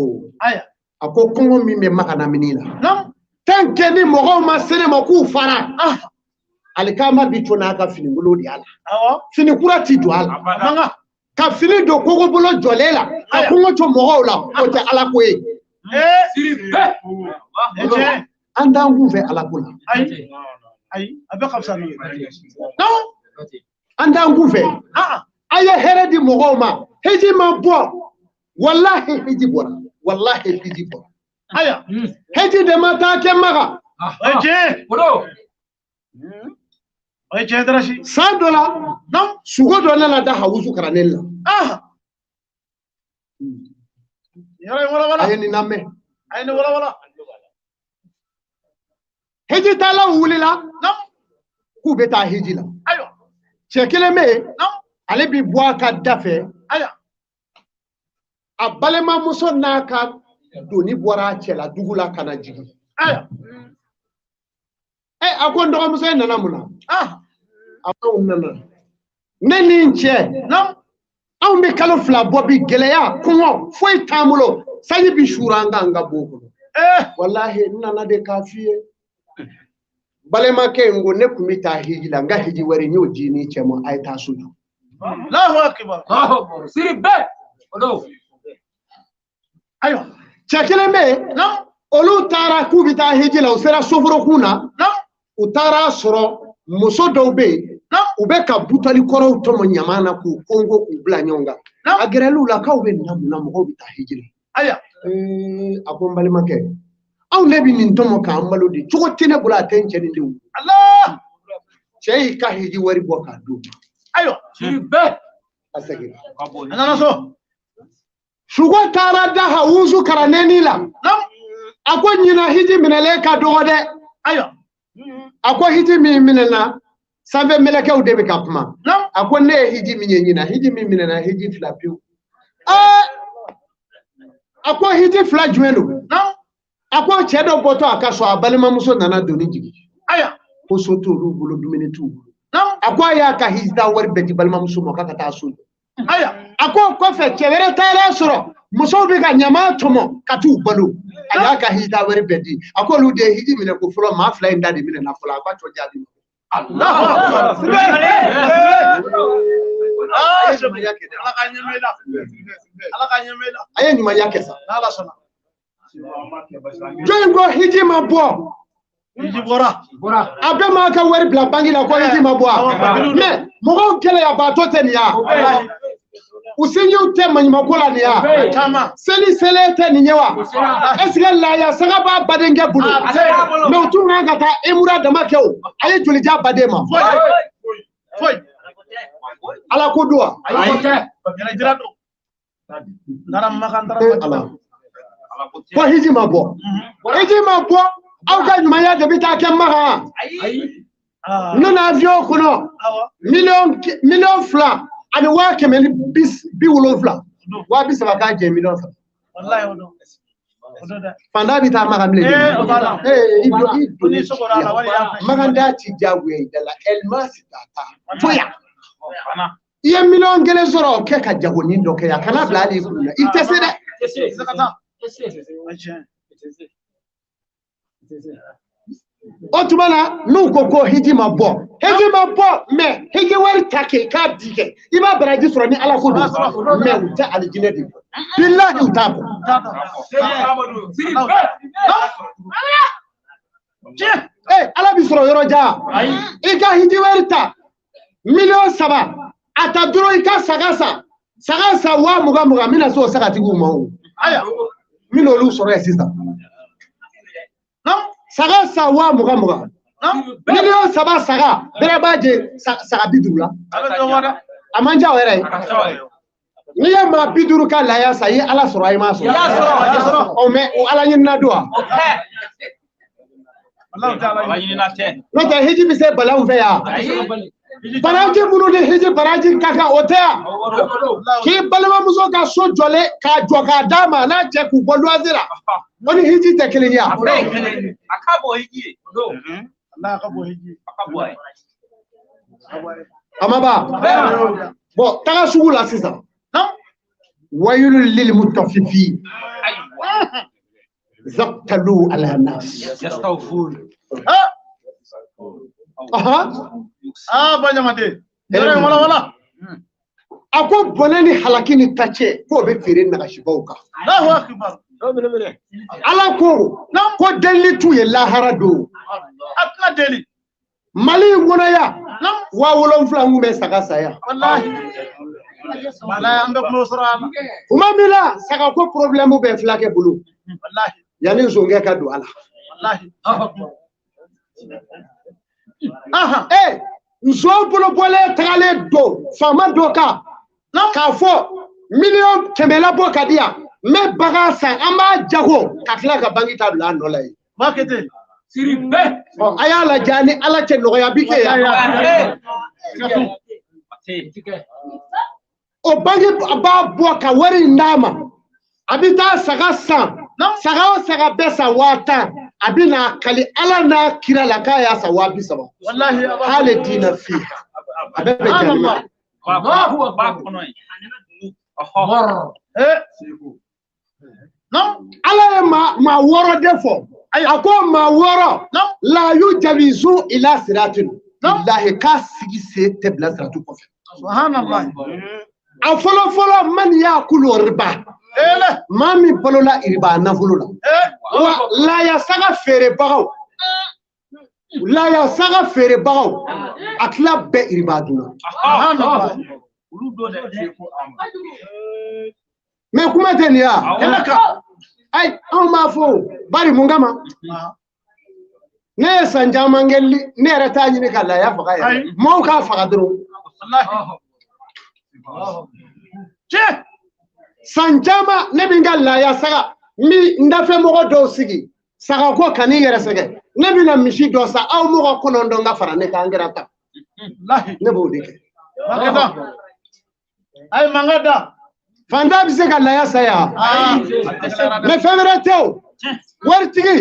a ko kɔngɔ min bɛ Maga lamini la tant que ni mɔgɔw ma se ne ma k'u fara alikama bi to n'a ka fini bolo de a la. Fini kura ti don a la. Ka fini don kogo bolo jɔlen la ka kɔngɔ to mɔgɔw la o tɛ Ala ko ye. An t'an kun fɛ Ala ko la. A bɛ ka fisa n'o ye. An t'an kun fɛ. A ye hɛrɛ di mɔgɔw ma. Hiji ma bɔ. Wallahi hiji bɔra. Wallahi hiji bɔra. Hiji de ma taa kɛ Maga. O ye tiɲɛ darasi. San dɔ la sugo dɔ nana da Hawusu Karaneli la. A ye nin lamɛn. A ye nin walawala. Hiji taalaw wulila k'u bɛ taa hiji la. Cɛ kelen bɛ yen ale bi bɔ a ka da fɛ. A balimamuso n'a ka doni bɔra a cɛla dugu la ka na jigin. A ko n dɔgɔmuso in nana mun na? A ko nana. Ne ni n cɛ anw bɛ kalo 2 bɔ bi gɛlɛya kɔngɔ foyi t'an bolo sanji bi suura an kan ka bɔ o kɔnɔ. Wallahi n nana de k'a f'i ye. Balimakɛ in ko ne kun bɛ taa hiji la n ka hiji wari n y'o di ni cɛ ma a ye taa so jɔ. Allahu akbar. Siri bɛɛ. Ayiwa cɛ kelen bɛ yen olu taara k'u bɛ taa hiji la u sera soforokun na u taara sɔrɔ muso dɔw bɛ yen u bɛ ka butali kɔrɔw tɔmɔ ɲaman na k'u kɔngo k'u bila ɲɔgɔn kan a gɛrɛl'u la k'aw bɛ nin na mun na mɔgɔw bɛ taa hiji la. A ko n balimakɛ anw de bɛ nin tɔmɔ k'an balo de cogo tɛ ne bolo a tɛ n cɛ ni denw. Cɛ y'i ka hiji wari bɔ k'a d'u ma. A seginna. A nana so. Sugo taara da Hawusu Karaneli la. A ko ɲina hiji minɛlen ka dɔgɔ dɛ. A ko hiji min minɛna sanfɛ mɛlɛkɛw de bɛ ka kuma. A ko ne ye hiji min ye ɲina hiji min minɛna hiji 2 pewu. A ko hiji 2 jumɛn don? A ko cɛ dɔ bɔtɔ a ka so a balimamuso nana doni jigi. Ko so t'olu bolo dumuni t'u bolo. A ko a y'a ka hijita wari bɛɛ di balimamuso ma k'a ka taa so. A ko kɔfɛ cɛ wɛrɛ taara sɔrɔ musow bɛ ka ɲaman tɔmɔ ka t'u balo. A y'a ka hijita wari bɛɛ di. A ko olu de ye hiji minɛ ko fɔlɔ maa 2 in da de minɛna fɔlɔ a ka cɔ jaabi. A ye ɲumanya kɛ sa. Jɔn ko hiji ma bɔ. Hiji bɔra. A bɛɛ m'a ka wari bila banki la ko hiji ma bɔ. Mais mɔgɔw gɛlɛyabaatɔ tɛ nin ye. U sinjiw tɛ maɲumako la nin ye. Seli selen tɛ nin ye wa? Est ce que laaya saga b'a badenkɛ bolo? Mais u tun kan ka taa Emura dama kɛ o. A ye joli ja baden ma? Foyi. Ala ko don wa? Ko hiji ma bɔ. Hiji ma bɔ. Aw ka ɲumanya de bɛ taa kɛ Maga. non avion kono million fla ani wa kemeli bi wolon fla wa bi saba ka je million fla wallahi odo fanda bi ta maka mile maganda ti jagwe dala elma sitata foya iye million gele soro ke ka jago ni do ke ya kana bla ali kuna itese de otumana nu koko hijima bo me hiji wari take ka dike iba baraji soro ni ala ko do me uta aljine de billahi utako ala bi soro yoro ja ika hiji wari ta million saba ata duro ika sagasa wa muga mina so sagati gu mo aya mino lu soro ya sister sagasa wa muga million saba saga bere baje saga bidula amanja were ni ya ma biduru ka la ya sayi ala soro ay ma so ya soro o me o ala nyin na doa Allah taala ala nyin na te no ta hiji bi se balaw fe ya baraji munu de hiji baraji kaka otea ki balama muso ka so jole ka joka dama na je ku bolu azira woni hiji te kilinya akabo hiji Allah akabo hiji akabo ay amaba bo taga sugula sisa wayul lil mutaffifin zaqtalu ala nas yastawfun banyamate wala ako bonani halakini tache ko be fere na shibauka Allahu akbar ala ko deli tu ye lahara do atna deli mali ngona ya wa wolon fla ngume saka saya wallahi wala ando ko sura umamila saka ko problème be flake bulu wallahi yani zonge ka do ala wallahi nso bolo bole tagale do fama doka ka fo million kemela boka dia me bagasa amba jago kakla ka bangi ta la no lay makete sirimbe ayala jani ala che no ya bike ya o bangi ba boka wari ndama abita sagasa saga besa wata abina kali ala na kira la kaya sawabi saba wallahi hale dina fi abebe janna Allahu akbar konoy no ala ma woro defo ako ma woro la yujawizu ila siratin billahi kasigi se tebla siratu ko subhanallah afolo man yakulu riba mami polola iriba na folola la ya saga fere bagaw akla be iriba duna me kuma tenia ay on ma fo bari mungama ne sanja mangelli ne rata nyini kala ya faga ya mo ka faga duro wallahi sanjama ne bingalla ya saga mi ndafe mogo do sigi saga ko kani yere sege ne bina mishi do sa aw mogo kono ndo nga fara ne ka ngira ta wallahi ne bo dike magada ay mangada fanda bise ka la ya saya me femere tew wartigi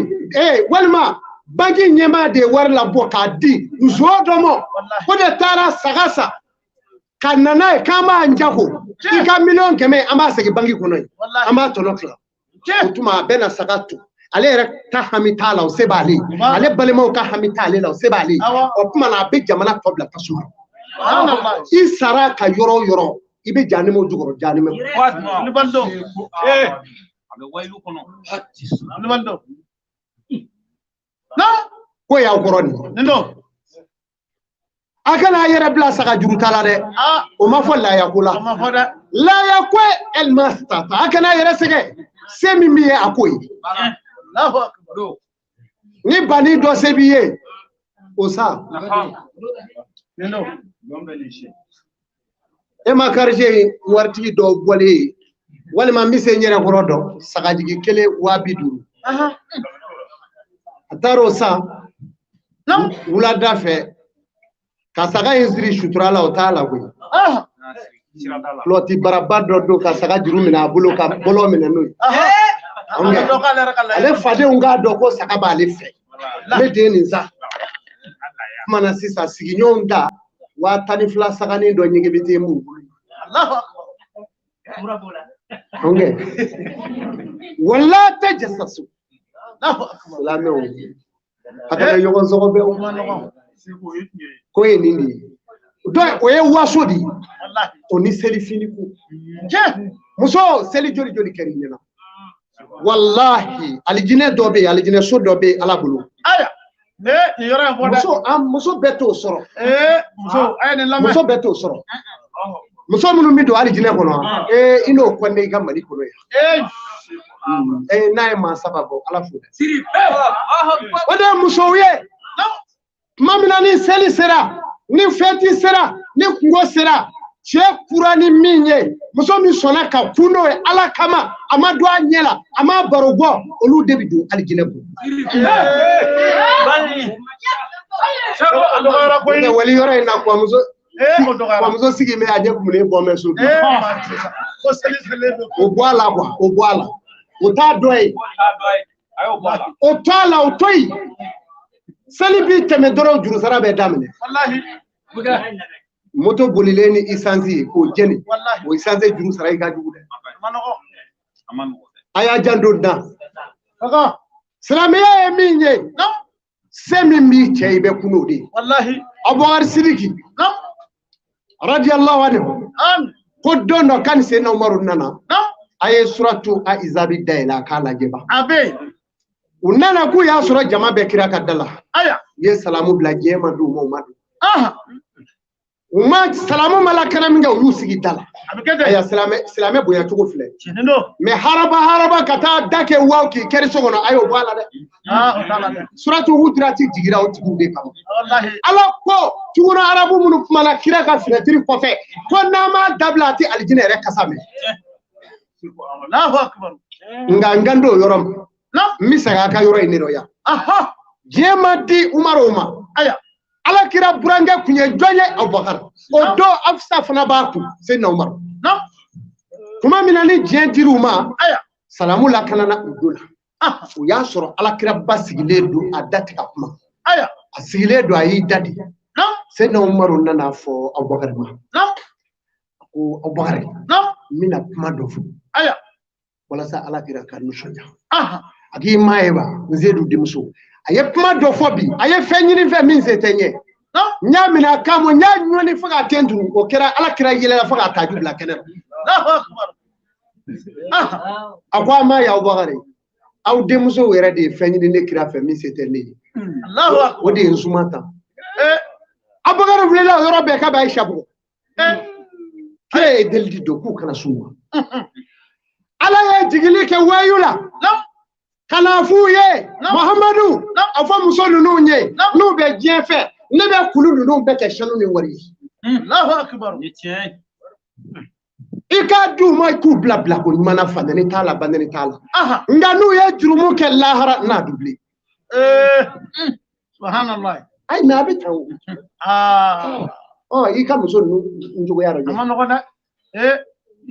walma bangi nyema de war la boka di nzodomo ko de tara sagasa kanana kama njako ika million keme ama segi bangi kono ama tonokla utuma bena sagatu ale ta hamitala o sebali ale balemo ka hamitale la o sebali o kuma na be jamana tobla tasuma isara ka yoro ibe janimo jugoro janimo ni bando abe waylu kono ni bando no ko ya koroni no akana yere bla saka juru tala de o ma fo la yakula la yakwe el masta akana yere sege semi miye akoyi Allahu akbar ni bani do sebiye o sa no e ma karje warti do bole wala ma mise nyere gorodo saka jigi kele wabidu ataro sa wula dafe Kasaga insiri suturala o t'a la koyi. Loti baraba dɔ don kasaga juru minɛ a bolo ka bolo minɛ n'o ye. Ale fadenw k'a dɔn ko saga b'ale fɛ. Ne den nin sa. Kumana sisan sigiɲɔgɔnw da 12 saganin dɔ ɲɛgɛn bɛ m'u bolo. Wala tɛ jasaso. Lamɛnw. Hakɛ ɲɔgɔn sɔgɔ bɛ o. Ko ye nin de ye. Donc o ye waso di. O ni seli fini ko. Muso seli joli joli kɛri ɲɛna. Wallahi alijinɛ dɔ bɛ yen alijinɛ so dɔ bɛ Ala bolo. Aya. Muso bɛɛ t'o sɔrɔ. Muso bɛɛ t'o sɔrɔ. Muso minnu bɛ don alijinɛ kɔnɔ i n'o kɔnne i ka Mali kɔnɔ yan. N'a ye maa saba bɔ Ala fo dɛ. O de ye musow ye. Tuma min na ni seli sera ni fɛti sera ni kungo sera cɛ kura ni min ye muso min sɔnna ka kun n'o ye Ala kama a ma don a ɲɛ la a ma baro bɔ olu de bɛ don alijinɛ kɔnɔ. Wali yɔrɔ in na kɔmuso sigi mɛ a ɲɛ kumunen bɔ mɛ so. O bɔ a la quoi o bɔ a la o t'a dɔ ye o to a la o to yen. Seli bi tɛmɛ dɔrɔn juru sara bɛ daminɛ. Moto bolilen ni essence ye k'o jɛni o essence juru sara i ka jugu dɛ. A y'a janto dan. Silamɛya ye min ye se min b'i cɛ i bɛ kun n'o de ye. Abubakar Sidiki radiyallahu anhu ko don dɔ k'a ni Seydina Umaru nana a ye suratu Ahizabi dayɛlɛ a k'a lajɛ ban. U nana k'u y'a sɔrɔ jama bɛɛ kira ka da la. U ye salamu bila diɲɛ ma d'u ma u ma don. U ma salamu ma lakana min kɛ u y'u sigi da la. Aya silamɛ bonya cogo filɛ. Mais haraba ka taa da kɛ waw k'i kɛri so kɔnɔ a y'o bɔ a la dɛ. Suratu Hujurat jigira o tigiw de kama. Ala ko tuguna arabu minnu kumana kira ka fenêtre kɔfɛ ko n'a ma dabila a tɛ alijinɛ yɛrɛ kasa mɛn. Nka n kan t'o yɔrɔ ma. N segin a ka yɔrɔ in de dɔ yan. Diɲɛ ma di Umaru ma. Ala kira burankɛ kun ye jɔn ye Abubakar. O don Afisa fana b'a kun Seydina Umaru. Tuma min na ni diɲɛ dir'u ma salamu lakanana u don la. O y'a sɔrɔ Ala kira ba sigilen don a da tɛ ka kuma. A sigilen don a y'i da de. Seydina Umaru nana fɔ Abubakar ma. Ko Abubakar n bɛna kuma dɔ fɔ. Walasa Ala kira ka nisɔndiya. A k'i maa ye ba n Seyidu denmuso a ye kuma dɔ fɔ bi a ye fɛn ɲini fɛn min se tɛ ɲɛ n y'a minɛ a kan n y'a ɲɔni fo k'a ten turu o kɛra Ala kira yɛlɛla fo k'a taaju bila kɛnɛ ma. A ko a ma ye Abubakar aw denmuso yɛrɛ de ye fɛn ɲini ne kira fɛ min se tɛ ne ye o de ye n suma tan. Abubakar wulila o yɔrɔ bɛɛ k'a bɛ Ayisa bugɔ kira ye delili don k'u kana s'u ma. Ala ye jigili kɛ wayu la kana f'u ye Muhamadu a fɔ muso ninnu ye n'u bɛ diɲɛ fɛ ne bɛ kulu ninnu bɛɛ kɛ sanu ni wari ye. I k'a d'u ma k'u bila bila ko ɲuman na fandɛni t'a la bandɛni t'a la nka n'u ye jurumu kɛ lahara n'a du bilen. Subhanallah. Ayi mais a bɛ tan o. I ka muso ninnu cogoya dɔ ye.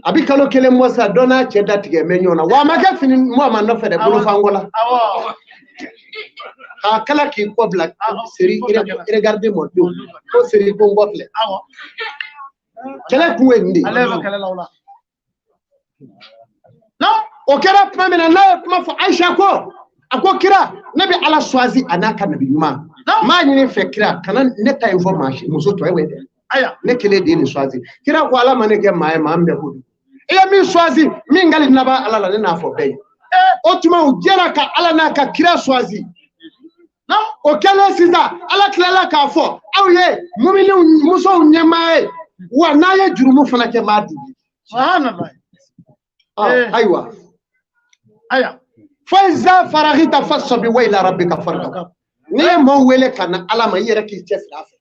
A bɛ kalo kelen bɔ sa dɔ n'a cɛ datigɛ mɛ ɲɔgɔn na wa a ma kɛ fini mɔgɔ ma nɔfɛ dɛ bolofanko la. K'a kala k'i kɔ bila seri regarder mon dos ko seri ko n kɔ filɛ. Kɛlɛ kun ye nin de ye. O kɛra tuma min na n'a ye kuma fɔ Ayisa ko a ko kira ne bɛ Ala choisi a n'a ka nabi ɲuman. N b'a ɲini fɛ kira kana ne ta in fɔ maa si muso tɔ ye dɛ. Ne kelen de ye nin choisi. Kira ko Ala ma ne kɛ maa ye maa min bɛ ko don. I ye min choisi min gali naba Ala la ne n'a fɔ bɛɛ ye. O tuma u jɛra ka Ala n'a ka kira choisi. O kɛlen sisan Ala tilala k'a fɔ aw ye musow ɲɛmaa ye wa n'a ye jurumu fana kɛ maa dugu. Ayiwa. Fa iza faragita fasabi wa ila rabbika farghab. N'i ye maaw wele ka na Ala ma i yɛrɛ k'i cɛ siri a fɛ.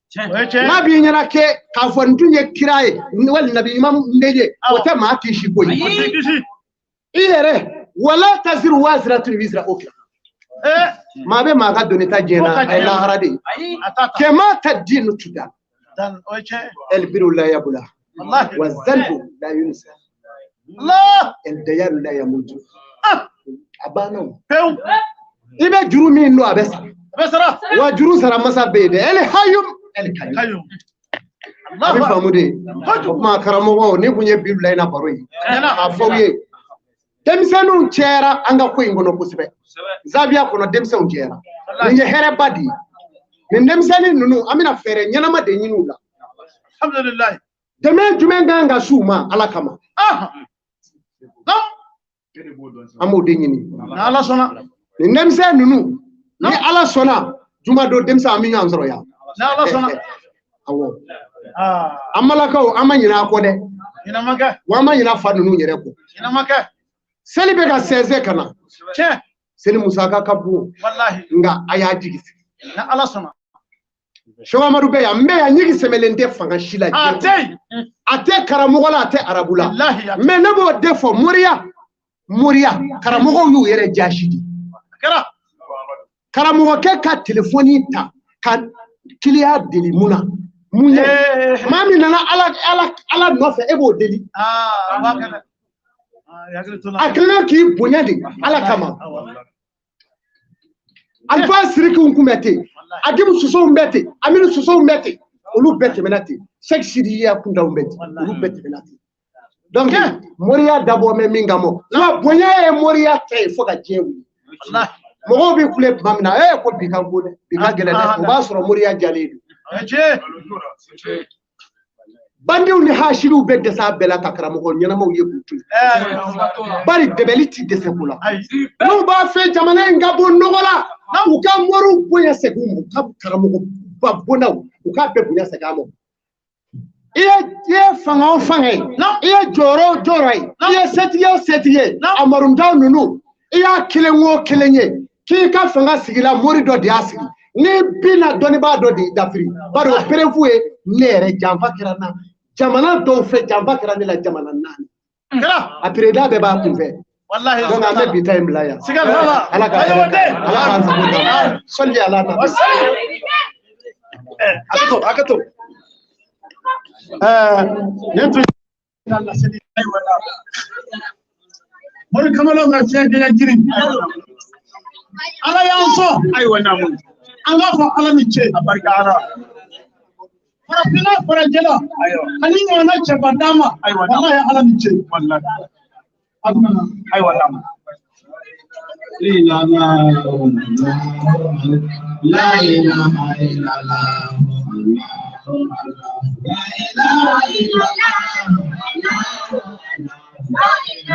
N'a b'i ɲɛna kɛ k'a fɔ n tun ye kira ye wali nabi ɲuman ne ye o tɛ maa kisi ko ye. I yɛrɛ wala taziru waziratun wizra ukhra. Maa bɛ maa ka doni ta diɲɛ na a ye lahara de ye. Kɛmɛ ta diinu tuda البر لا يبلى والذنب لا ينسى الله الديان لا يموت أبانو إذا جرومي إنه أبصر وجرو سر مسا بيد الحيوم الحيوم الله فهمودي ما كرامو نيبوني بيبلا نا باروي afọwye demsanu chera anga kwingo no kusibe zabia kono demsanu chera ninye here badi ni demsani nunu amina fere nyana ma de nyinula alhamdulillah deme jumenga anga suma alakama no amo de nyini na ala sona ni demsani nunu ni ala sona juma do demsa aminyo anzoro ya na ala sona awo amalakaw amanyina ko de ina maka wama nyina fa nunu nyere ko ina maka seli be ga seze kana che seli musaka kabu wallahi nga aya jigisi na ala sona showa madu be ya mbe ya nyigi semelende fanga shila ate karamogola ate arabula wallahi me nebo defo moria karamogo yu yere jashidi karamogo ke ka telefoni ta ka kiliya deli muna munye mami nana ala nofe ebo deli wakana akila ki bonyade ala kama alfa siriki unkumete adimu suso mbete aminu suso mbete olu bete menati sexidi ya kunda mbete olu bete menati donc moria dabo me mingamo na bonya e moria tay foka jewu wallahi mo bi kule mamna ko bi kan gode bi ka gele o ba soro moria jalidu bandiw ni hashiru be desa bela takara mo nyana mo yebutu bari debeliti dese kula no ba fe jamana ngabo nogola na uka moru boya segumu ka karamo ba bona uka be boya segamo ye fanga no ye joro ye setiye amarum daw nunu iya kilenwo kilenye ki ka fanga sigila mori do di asiri ni bina doni ba do di dafri bari o prevue nere jamfa kirana jamana do fe jamfa kirana la jamana nani kala après da be ba kunfe wallahi donc ame bi time la ya sigal baba ala ka ala solli ala ta akato nentu Allah sadi ay wala mon kamalo nga cede ya jirin ala yanso ay wana mun anga fa ala ni ce barka ara farafina farajela ayo ani wana ce badama ay wana wallahi ala ni ce wallahi ay wana la ilaha illallah la ilaha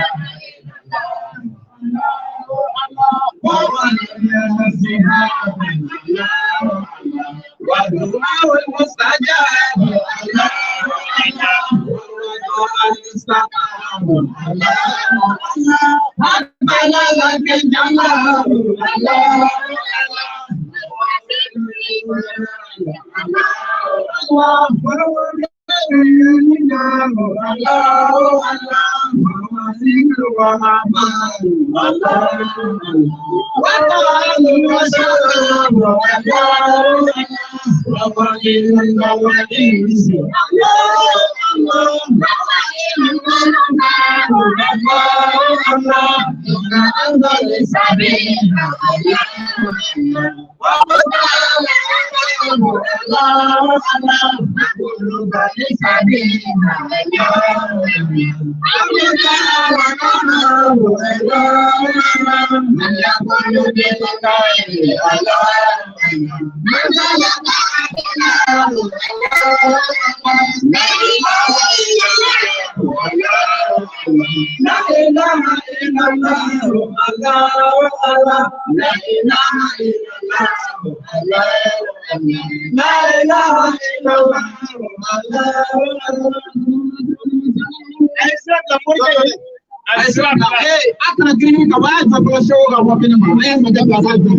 akana green ka wa ta ko show ga wa bin ma ai ma da ba za ta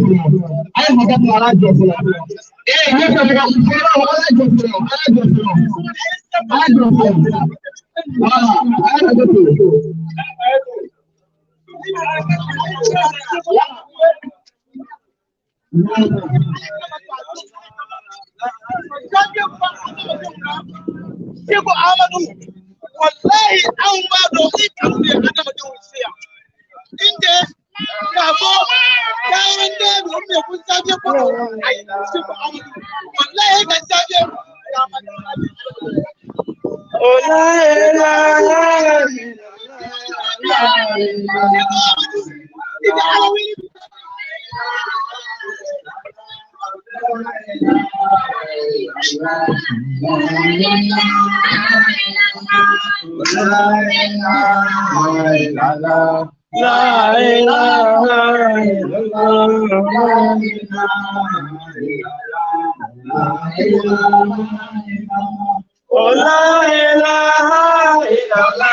ai ma da ba ra jo fula ne ka ga ku fara wa ra jo fula ara jo fula ara jo fula ara jo fula Sheko Amadu wallahi an ba do ikan ne ana da wusiya inda ka go kayan da mun me kun sabe ko ai Sheko Amadu wallahi ka sabe ya madu la ilaha Allah